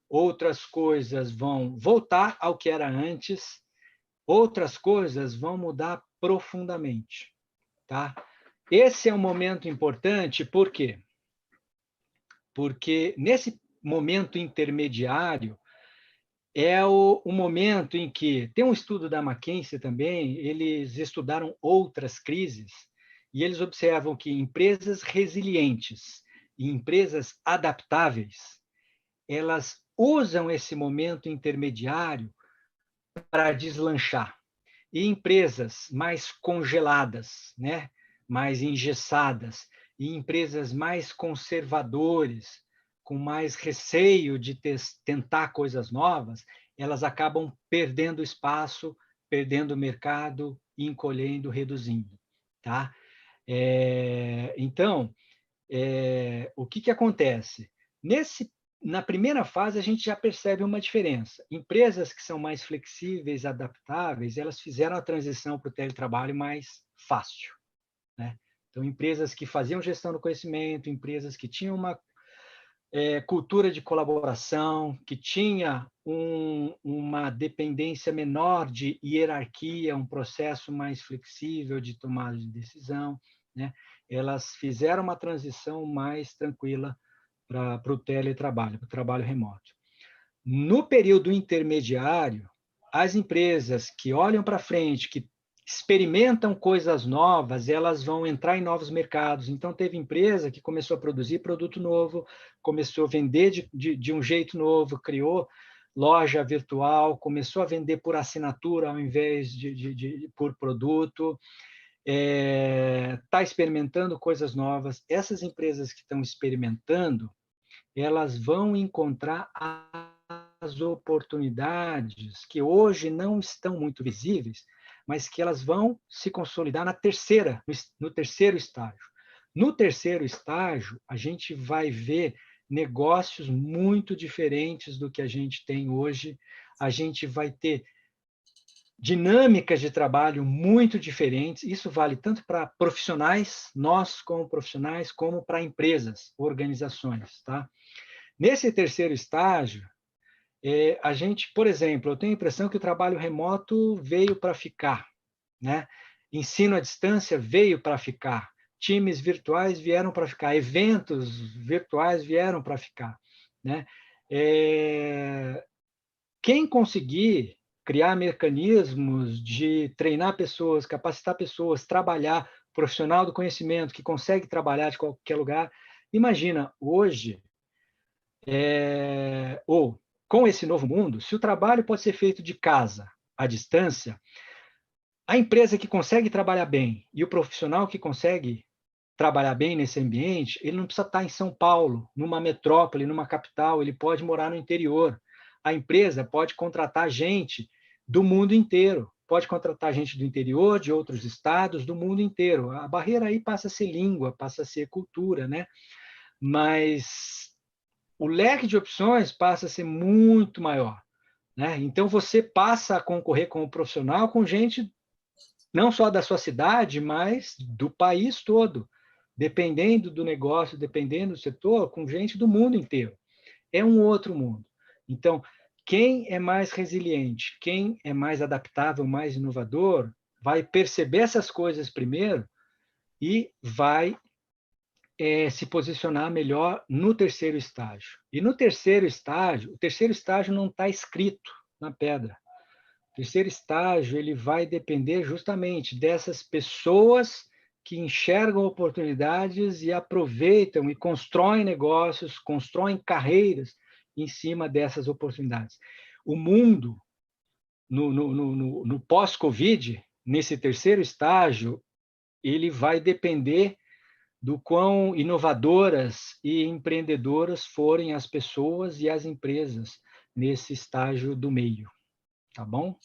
outras coisas vão voltar ao que era antes, outras coisas vão mudar profundamente, tá? Esse é um momento importante, por quê? Porque nesse momento intermediário é o momento em que, tem um estudo da McKinsey também, eles estudaram outras crises, e eles observam que empresas resilientes e empresas adaptáveis, elas usam esse momento intermediário para deslanchar. E empresas mais congeladas, né, mais engessadas, e empresas mais conservadores, com mais receio de tentar coisas novas, elas acabam perdendo espaço, perdendo mercado, encolhendo, reduzindo. Tá? Então, o que acontece? Na primeira fase, a gente já percebe uma diferença. Empresas que são mais flexíveis, adaptáveis, elas fizeram a transição para o teletrabalho mais fácil. Né? Então, empresas que faziam gestão do conhecimento, empresas que tinham uma cultura de colaboração, que tinha uma dependência menor de hierarquia, um processo mais flexível de tomada de decisão, né? Elas fizeram uma transição mais tranquila para o teletrabalho, para o trabalho remoto. No período intermediário, as empresas que olham para frente, que experimentam coisas novas, elas vão entrar em novos mercados. Então, teve empresa que começou a produzir produto novo, começou a vender de um jeito novo, criou loja virtual, começou a vender por assinatura ao invés por produto, está experimentando coisas novas. Essas empresas que estão experimentando, elas vão encontrar as oportunidades que hoje não estão muito visíveis, mas que elas vão se consolidar no terceiro estágio. No terceiro estágio, a gente vai ver negócios muito diferentes do que a gente tem hoje. A gente vai ter dinâmicas de trabalho muito diferentes. Isso vale tanto para profissionais, nós como profissionais, como para empresas, organizações. Tá? Nesse terceiro estágio, a gente, por exemplo, eu tenho a impressão que o trabalho remoto veio para ficar, né? Ensino à distância veio para ficar, times virtuais vieram para ficar, eventos virtuais vieram para ficar, né? Quem conseguir criar mecanismos de treinar pessoas, capacitar pessoas, trabalhar, profissional do conhecimento que consegue trabalhar de qualquer lugar, imagina, hoje, ou com esse novo mundo, se o trabalho pode ser feito de casa, à distância, a empresa que consegue trabalhar bem e o profissional que consegue trabalhar bem nesse ambiente, ele não precisa estar em São Paulo, numa metrópole, numa capital, ele pode morar no interior. A empresa pode contratar gente do mundo inteiro, pode contratar gente do interior, de outros estados, do mundo inteiro. A barreira aí passa a ser língua, passa a ser cultura, né? Mas o leque de opções passa a ser muito maior, né? Então, você passa a concorrer como profissional com gente não só da sua cidade, mas do país todo, dependendo do negócio, dependendo do setor, com gente do mundo inteiro. É um outro mundo. Então, quem é mais resiliente, quem é mais adaptável, mais inovador, vai perceber essas coisas primeiro e vai se posicionar melhor no terceiro estágio. E no terceiro estágio, o terceiro estágio não está escrito na pedra. O terceiro estágio ele vai depender justamente dessas pessoas que enxergam oportunidades e aproveitam e constroem negócios, constroem carreiras em cima dessas oportunidades. O mundo, no pós-Covid, nesse terceiro estágio, ele vai depender do quão inovadoras e empreendedoras forem as pessoas e as empresas nesse estágio do meio. Tá bom?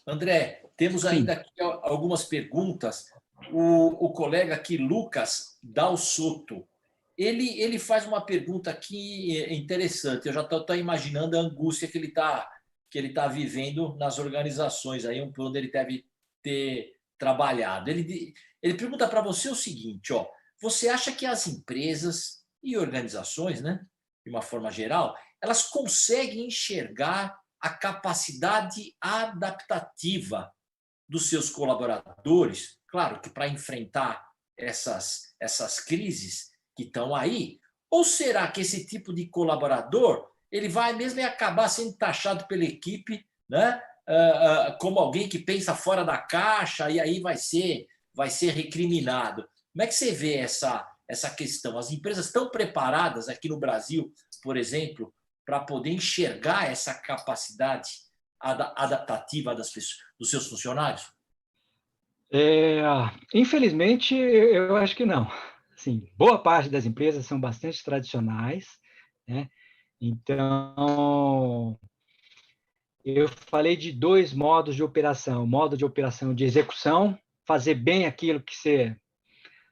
André, temos ainda aqui algumas perguntas. O colega aqui, Lucas Dal Soto, ele faz uma pergunta aqui interessante. Eu já estou imaginando a angústia que ele tá vivendo nas organizações, aí por onde ele deve ter trabalhado. Ele pergunta para você o seguinte, ó, você acha que as empresas e organizações, né, de uma forma geral, elas conseguem enxergar a capacidade adaptativa dos seus colaboradores? Claro que para enfrentar essas crises que estão aí, ou será que esse tipo de colaborador ele vai mesmo acabar sendo taxado pela equipe, né, como alguém que pensa fora da caixa e aí vai ser recriminado? Como é que você vê essa questão? As empresas estão preparadas aqui no Brasil, por exemplo, para poder enxergar essa capacidade adaptativa dos seus funcionários? Infelizmente, eu acho que não. Assim, boa parte das empresas são bastante tradicionais, né? Então, eu falei de dois modos de operação. O modo de operação de execução, fazer bem aquilo que você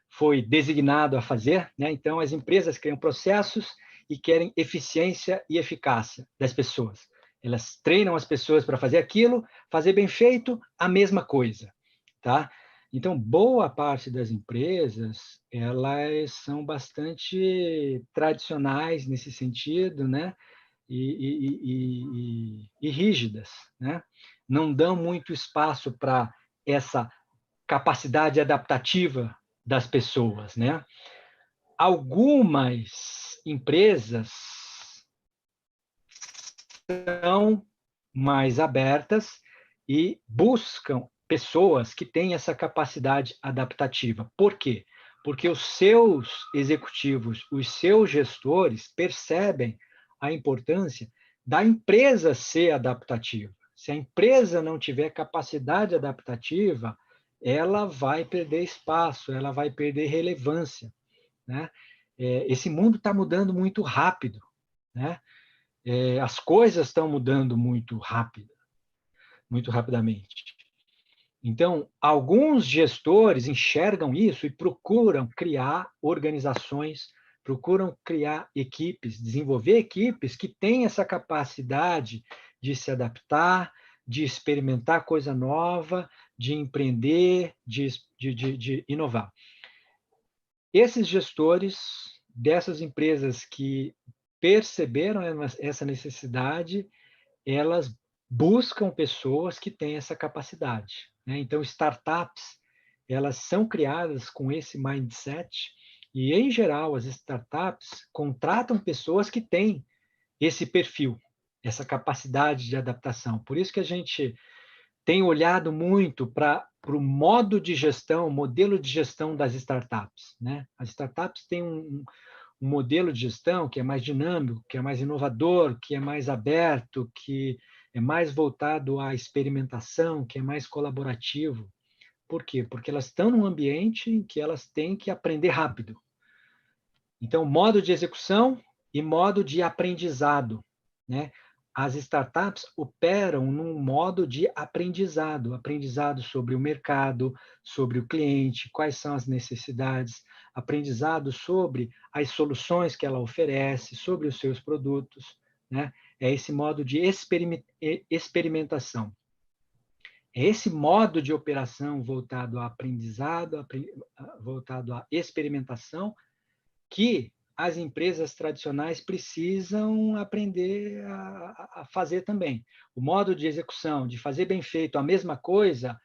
foi designado a fazer, né? Então, as empresas criam processos e querem eficiência e eficácia das pessoas. Elas treinam as pessoas para fazer aquilo, fazer bem feito, a mesma coisa, tá? Então, boa parte das empresas, elas são bastante tradicionais nesse sentido, né? E rígidas, né? Não dão muito espaço para essa capacidade adaptativa das pessoas, né? Algumas empresas são mais abertas e buscam pessoas que têm essa capacidade adaptativa. Por quê? Porque os seus executivos, os seus gestores percebem a importância da empresa ser adaptativa. Se a empresa não tiver capacidade adaptativa, ela vai perder espaço, ela vai perder relevância, né? Esse mundo está mudando muito rápido, né? As coisas estão mudando muito rapidamente. Então, alguns gestores enxergam isso e procuram criar organizações, procuram criar equipes, desenvolver equipes que têm essa capacidade de se adaptar, de experimentar coisa nova, de empreender, de inovar. Esses gestores dessas empresas que perceberam essa necessidade, elas buscam pessoas que têm essa capacidade, né? Então, startups, elas são criadas com esse mindset e, em geral, as startups contratam pessoas que têm esse perfil, essa capacidade de adaptação. Por isso que a gente tem olhado muito para o modo de gestão, o modelo de gestão das startups, né? As startups têm um modelo de gestão que é mais dinâmico, que é mais inovador, que é mais aberto, que é mais voltado à experimentação, que é mais colaborativo. Por quê? Porque elas estão num ambiente em que elas têm que aprender rápido. Então, modo de execução e modo de aprendizado, né? As startups operam num modo de aprendizado, aprendizado sobre o mercado, sobre o cliente, quais são as necessidades, aprendizado sobre as soluções que ela oferece, sobre os seus produtos, né? É esse modo de experimentação. É esse modo de operação voltado a aprendizado, voltado à experimentação, que as empresas tradicionais precisam aprender a fazer também. O modo de execução, de fazer bem feito a mesma coisa,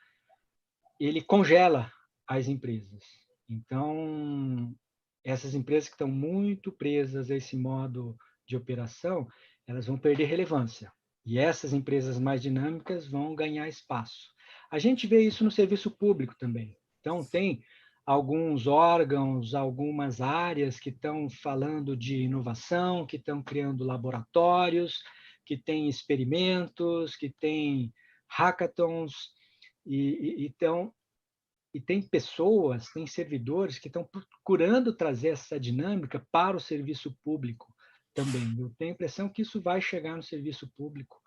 ele congela as empresas. Então, essas empresas que estão muito presas a esse modo de operação, elas vão perder relevância. E essas empresas mais dinâmicas vão ganhar espaço. A gente vê isso no serviço público também. Então, tem alguns órgãos, algumas áreas que estão falando de inovação, que estão criando laboratórios, que têm experimentos, que têm hackathons, e tem pessoas, tem servidores que estão procurando trazer essa dinâmica para o serviço público também. Eu tenho a impressão que isso vai chegar no serviço público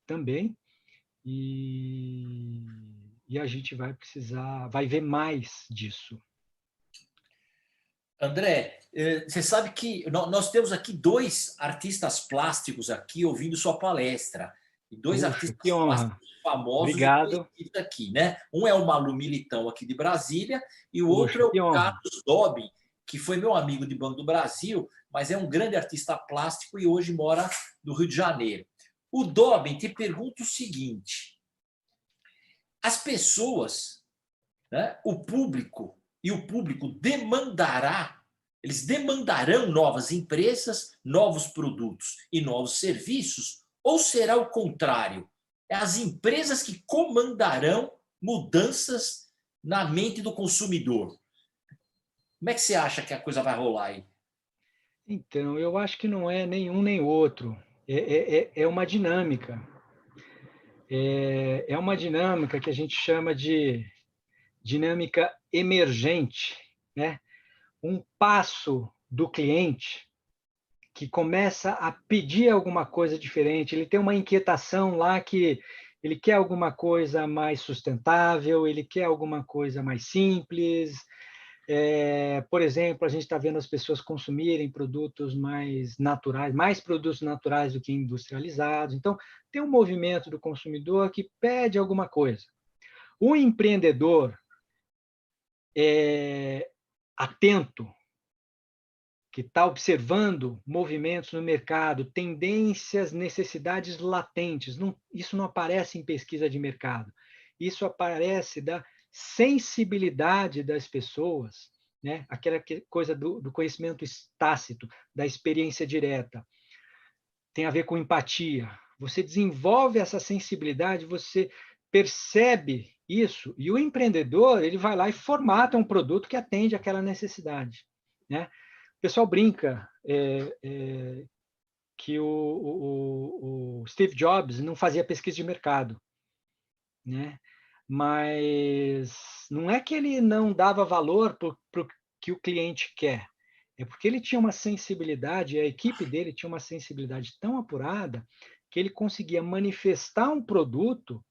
também, e a gente vai precisar, vai ver mais disso. André, você sabe que nós temos aqui dois artistas plásticos aqui ouvindo sua palestra. E dois artistas plásticos famosos. Obrigado. Aqui, né? Um é o Malu Militão, aqui de Brasília, e o outro é o Carlos Dobbin, que foi meu amigo de Banco do Brasil, mas é um grande artista plástico e hoje mora no Rio de Janeiro. O Dobbin te pergunta o seguinte: as pessoas, né, o público eles demandarão novas empresas, novos produtos e novos serviços, ou será o contrário? É as empresas que comandarão mudanças na mente do consumidor. Como é que você acha que a coisa vai rolar aí? Então, eu acho que não é nenhum nem outro. É uma dinâmica. É uma dinâmica que a gente chama de dinâmica emergente, né? Um passo do cliente que começa a pedir alguma coisa diferente, ele tem uma inquietação lá que ele quer alguma coisa mais sustentável, ele quer alguma coisa mais simples. Por exemplo, a gente está vendo as pessoas consumirem produtos mais naturais, mais produtos naturais do que industrializados. Então, tem um movimento do consumidor que pede alguma coisa. O empreendedor atento, que está observando movimentos no mercado, tendências, necessidades latentes. Isso não aparece em pesquisa de mercado. Isso aparece da sensibilidade das pessoas, né? Aquela coisa do conhecimento tácito, da experiência direta. Tem a ver com empatia. Você desenvolve essa sensibilidade, você percebe isso, e o empreendedor ele vai lá e formata um produto que atende àquela necessidade, né? O pessoal brinca que o Steve Jobs não fazia pesquisa de mercado, né? Mas não é que ele não dava valor para o que o cliente quer, é porque ele tinha uma sensibilidade, a equipe dele tinha uma sensibilidade tão apurada que ele conseguia manifestar um produto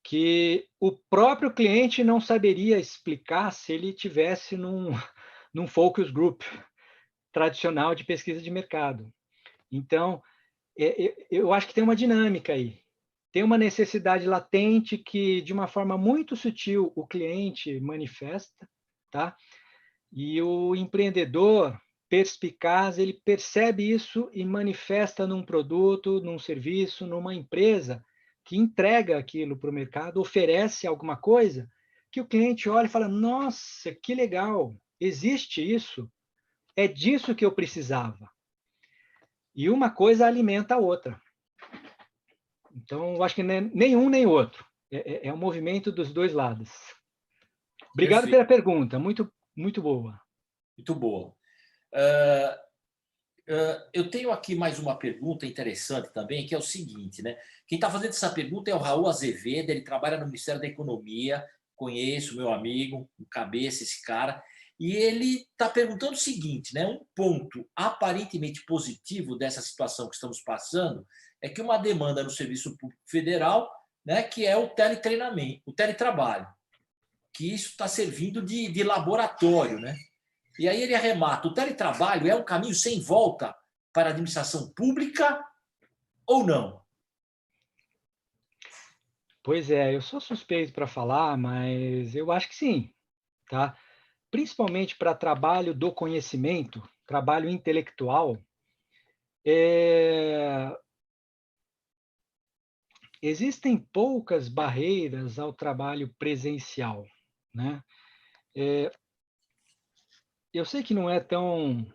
que o próprio cliente não saberia explicar se ele tivesse num focus group tradicional de pesquisa de mercado. Então, eu acho que tem uma dinâmica aí. Tem uma necessidade latente que, de uma forma muito sutil, o cliente manifesta, tá? E o empreendedor perspicaz, ele percebe isso e manifesta num produto, num serviço, numa empresa que entrega aquilo para o mercado, oferece alguma coisa que o cliente olha e fala, nossa, que legal, existe isso, é disso que eu precisava. E uma coisa alimenta a outra. Então, eu acho que nem um nem outro. É um movimento dos dois lados. Obrigado pela pergunta, muito, muito boa. Muito boa. Eu tenho aqui mais uma pergunta interessante também, que é o seguinte, né? Quem está fazendo essa pergunta é o Raul Azevedo, ele trabalha no Ministério da Economia, conheço, meu amigo, um cabeça esse cara, e ele está perguntando o seguinte, né? Um ponto aparentemente positivo dessa situação que estamos passando é que uma demanda no Serviço Público Federal, né, que é o teletreinamento, o teletrabalho, que isso está servindo de laboratório, né? E aí ele arremata, o teletrabalho é um caminho sem volta para a administração pública ou não? Pois é, eu sou suspeito para falar, mas eu acho que sim, tá? Principalmente para trabalho do conhecimento, trabalho intelectual, existem poucas barreiras ao trabalho presencial, né? Eu sei que não é tão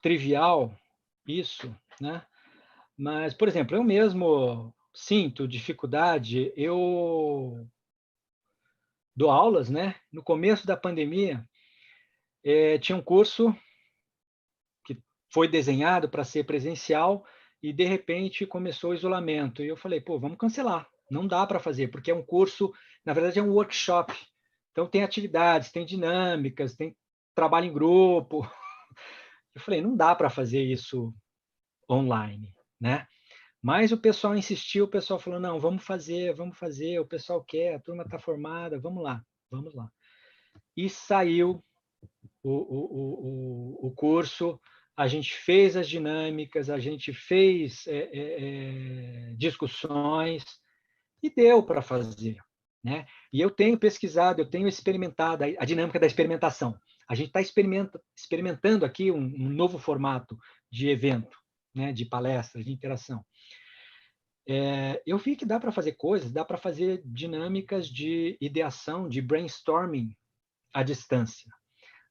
trivial isso, né? Mas, por exemplo, eu mesmo sinto dificuldade, eu dou aulas, né? No começo da pandemia, tinha um curso que foi desenhado para ser presencial e, de repente, começou o isolamento. E eu falei, pô, vamos cancelar. Não dá para fazer, porque é um curso, na verdade, é um workshop. Então, tem atividades, tem dinâmicas, tem trabalho em grupo. Eu falei, não dá para fazer isso online, né? Mas o pessoal insistiu, o pessoal falou, não, vamos fazer, o pessoal quer, a turma está formada, vamos lá. E saiu o curso, a gente fez as dinâmicas, a gente fez discussões e deu para fazer, né? E eu tenho pesquisado, eu tenho experimentado a dinâmica da experimentação. A gente está experimentando aqui um novo formato de evento, né? De palestras, de interação. Eu vi que dá para fazer coisas, dá para fazer dinâmicas de ideação, de brainstorming à distância.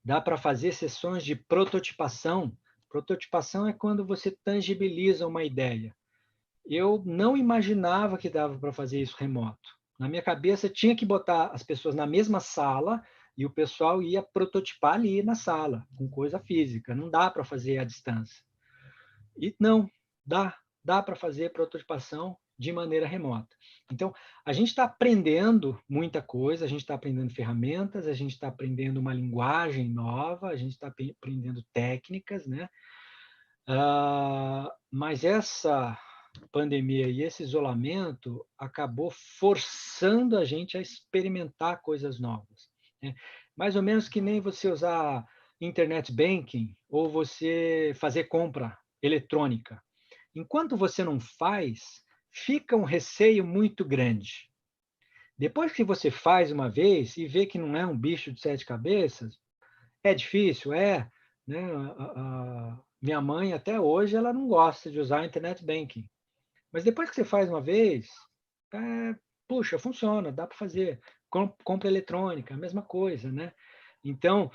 Dá para fazer sessões de prototipação. Prototipação é quando você tangibiliza uma ideia. Eu não imaginava que dava para fazer isso remoto. Na minha cabeça, tinha que botar as pessoas na mesma sala e o pessoal ia prototipar ali na sala, com coisa física. Não dá para fazer à distância. E não, dá para fazer prototipação de maneira remota. Então, a gente está aprendendo muita coisa, a gente está aprendendo ferramentas, a gente está aprendendo uma linguagem nova, a gente está aprendendo técnicas, né? Mas essa pandemia e esse isolamento acabou forçando a gente a experimentar coisas novas, né? Mais ou menos que nem você usar internet banking ou você fazer compra eletrônica. Enquanto você não faz, fica um receio muito grande. Depois que você faz uma vez e vê que não é um bicho de 7 cabeças, é difícil, né? Minha mãe, até hoje, ela não gosta de usar internet banking. Mas depois que você faz uma vez, puxa, funciona, dá para fazer. Compra eletrônica, a mesma coisa, né? Então,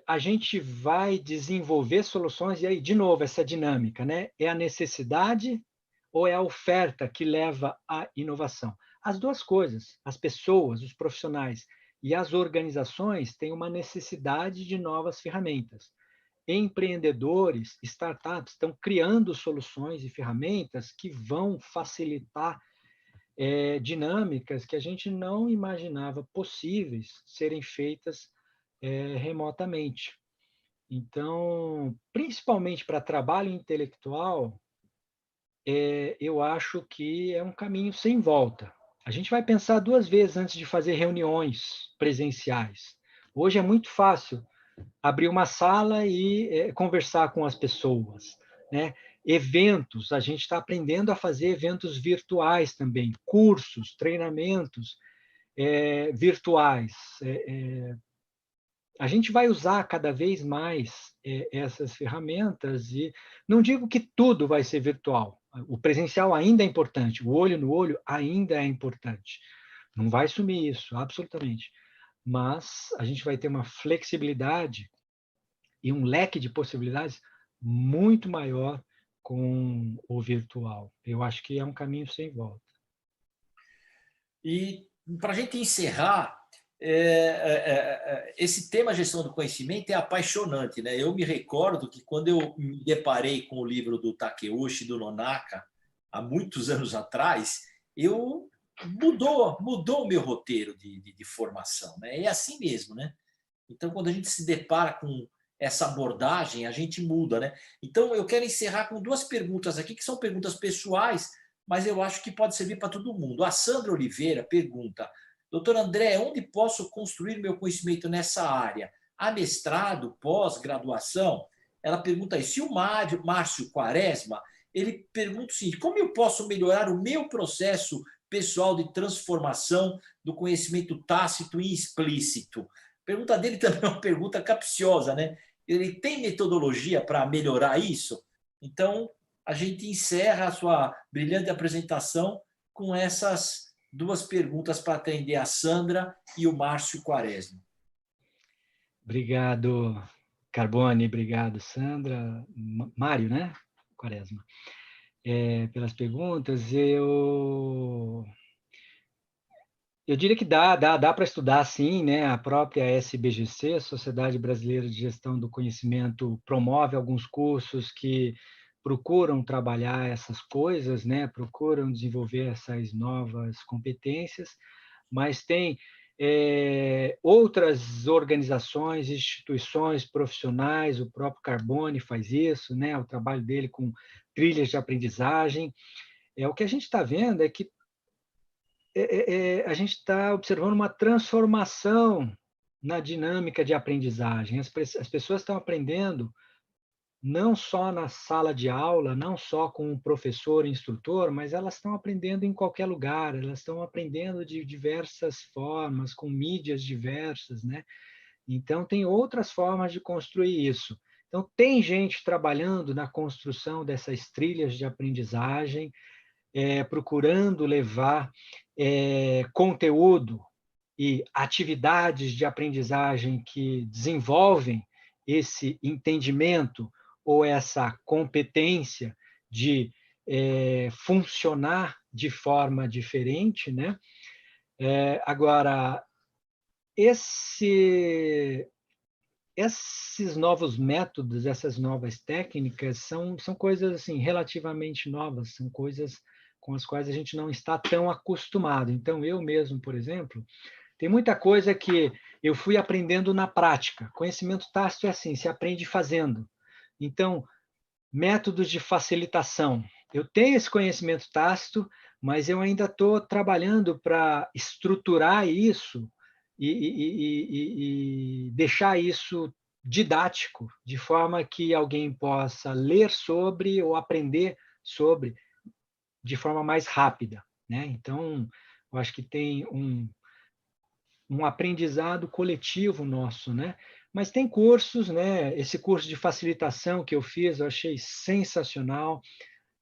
a gente vai desenvolver soluções, e aí, de novo, essa dinâmica, né? É a necessidade ou é a oferta que leva à inovação? As duas coisas. As pessoas, os profissionais e as organizações têm uma necessidade de novas ferramentas. Empreendedores, startups estão criando soluções e ferramentas que vão facilitar dinâmicas que a gente não imaginava possíveis serem feitas remotamente. Então, principalmente para trabalho intelectual, eu acho que é um caminho sem volta. A gente vai pensar duas vezes antes de fazer reuniões presenciais. Hoje é muito fácil abrir uma sala e conversar com as pessoas, né? Eventos, a gente está aprendendo a fazer eventos virtuais também, cursos, treinamentos virtuais. A gente vai usar cada vez mais essas ferramentas e não digo que tudo vai ser virtual. O presencial ainda é importante, o olho no olho ainda é importante. Não vai sumir isso, absolutamente. Mas a gente vai ter uma flexibilidade e um leque de possibilidades muito maior com o virtual. Eu acho que é um caminho sem volta. E para a gente encerrar, esse tema gestão do conhecimento é apaixonante, né? Eu me recordo que quando eu me deparei com o livro do Takeuchi, do Nonaka, há muitos anos atrás, mudou o meu roteiro de formação, né? É assim mesmo, né? Então, quando a gente se depara com essa abordagem, a gente muda, né? Então, eu quero encerrar com duas perguntas aqui, que são perguntas pessoais, mas eu acho que pode servir para todo mundo. A Sandra Oliveira pergunta: doutor André, onde posso construir meu conhecimento nessa área? Há mestrado, pós-graduação? Ela pergunta aí. Se o Márcio Quaresma, ele pergunta o seguinte: como eu posso melhorar o meu processo pessoal de transformação do conhecimento tácito e explícito? A pergunta dele também é uma pergunta capciosa, né? Ele tem metodologia para melhorar isso? Então, a gente encerra a sua brilhante apresentação com essas duas perguntas para atender a Sandra e o Márcio Quaresma. Obrigado, Carbone, obrigado, Sandra. Mário, né? Quaresma. Pelas perguntas, eu diria que dá para estudar, sim, né? A própria SBGC, Sociedade Brasileira de Gestão do Conhecimento, promove alguns cursos que procuram trabalhar essas coisas, né? Procuram desenvolver essas novas competências, mas tem outras organizações, instituições profissionais, o próprio Carbone faz isso, né? O trabalho dele com trilhas de aprendizagem. O que a gente está vendo é que a gente está observando uma transformação na dinâmica de aprendizagem. As pessoas estão aprendendo não só na sala de aula, não só com o professor e instrutor, mas elas estão aprendendo em qualquer lugar, elas estão aprendendo de diversas formas, com mídias diversas, né? Então, tem outras formas de construir isso. Então, tem gente trabalhando na construção dessas trilhas de aprendizagem, procurando levar conteúdo e atividades de aprendizagem que desenvolvem esse entendimento ou essa competência de funcionar de forma diferente, né? Agora, esses novos métodos, essas novas técnicas são coisas assim relativamente novas, são coisas com as quais a gente não está tão acostumado. Então, eu mesmo, por exemplo, tem muita coisa que eu fui aprendendo na prática. Conhecimento tácito é assim, se aprende fazendo. Então, métodos de facilitação. Eu tenho esse conhecimento tácito, mas eu ainda estou trabalhando para estruturar isso e deixar isso didático, de forma que alguém possa ler sobre ou aprender sobre de forma mais rápida, né? Então, eu acho que tem um aprendizado coletivo nosso, né? Mas tem cursos, né? Esse curso de facilitação que eu fiz, eu achei sensacional,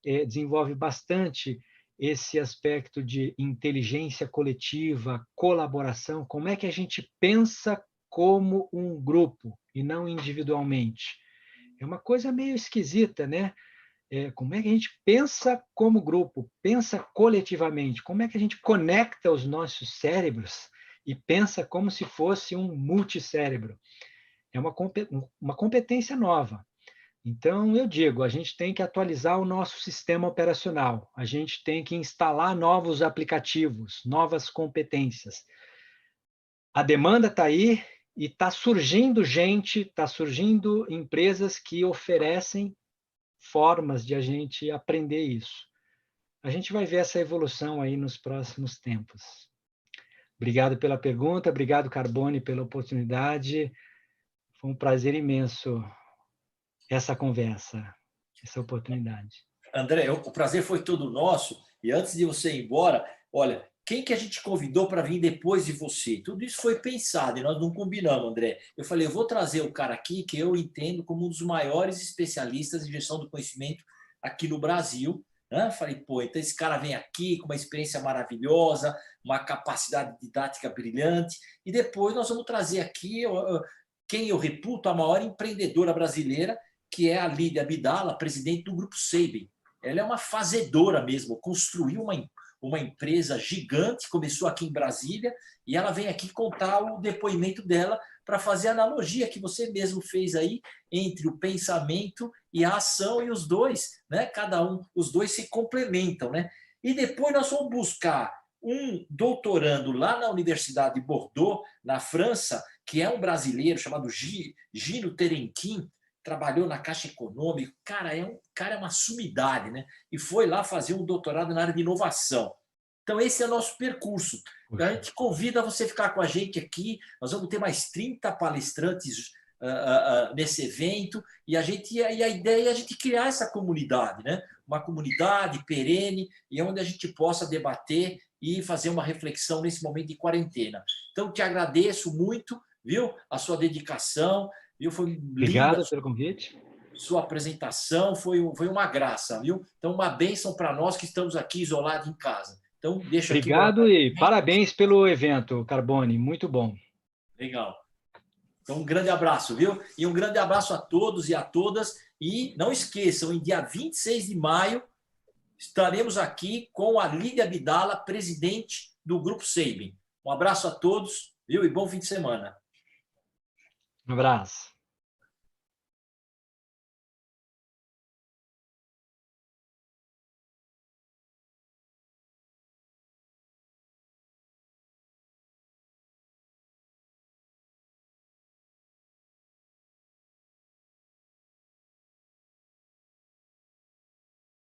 desenvolve bastante esse aspecto de inteligência coletiva, colaboração, como é que a gente pensa como um grupo e não individualmente. É uma coisa meio esquisita, né? Como é que a gente pensa como grupo, pensa coletivamente, como é que a gente conecta os nossos cérebros e pensa como se fosse um multicérebro. É uma competência nova. Então, eu digo, a gente tem que atualizar o nosso sistema operacional, a gente tem que instalar novos aplicativos, novas competências. A demanda está aí e está surgindo gente, está surgindo empresas que oferecem formas de a gente aprender isso. A gente vai ver essa evolução aí nos próximos tempos. Obrigado pela pergunta, obrigado, Carbone, pela oportunidade. Foi um prazer imenso essa conversa, essa oportunidade. André, o prazer foi todo nosso. E antes de você ir embora, olha, quem que a gente convidou para vir depois de você? Tudo isso foi pensado e nós não combinamos, André. Eu falei, eu vou trazer o cara aqui que eu entendo como um dos maiores especialistas em gestão do conhecimento aqui no Brasil. Né? Falei, pô, então esse cara vem aqui com uma experiência maravilhosa, uma capacidade didática brilhante, e depois nós vamos trazer aqui quem eu reputo a maior empreendedora brasileira, que é a Lídia Abdala, presidente do Grupo Sabin. Ela é uma fazedora mesmo, construiu uma empresa gigante, começou aqui em Brasília, e ela vem aqui contar o depoimento dela para fazer a analogia que você mesmo fez aí entre o pensamento e a ação, e os dois, né? Os dois se complementam, né? E depois nós vamos buscar um doutorando lá na Universidade de Bordeaux, na França, que é um brasileiro chamado Gino Terentin, trabalhou na Caixa Econômica, cara, é uma sumidade, né? E foi lá fazer um doutorado na área de inovação. Então, esse é o nosso percurso. A gente convida você a ficar com a gente aqui. Nós vamos ter mais 30 palestrantes nesse evento, e a ideia é a gente criar essa comunidade, né? Uma comunidade perene, e onde a gente possa debater e fazer uma reflexão nesse momento de quarentena. Então, te agradeço muito, viu? A sua dedicação. Viu? Foi Obrigado pelo convite. Sua apresentação foi uma graça, viu? Então, uma bênção para nós que estamos aqui isolados em casa. Então, deixa aqui. Obrigado e parabéns pelo evento, Carbone. Muito bom. Legal. Então, um grande abraço, viu? E um grande abraço a todos e a todas. E não esqueçam, em dia 26 de maio, estaremos aqui com a Lídia Abdala, presidente do Grupo Sabin. Um abraço a todos, viu? E bom fim de semana. Um abraço.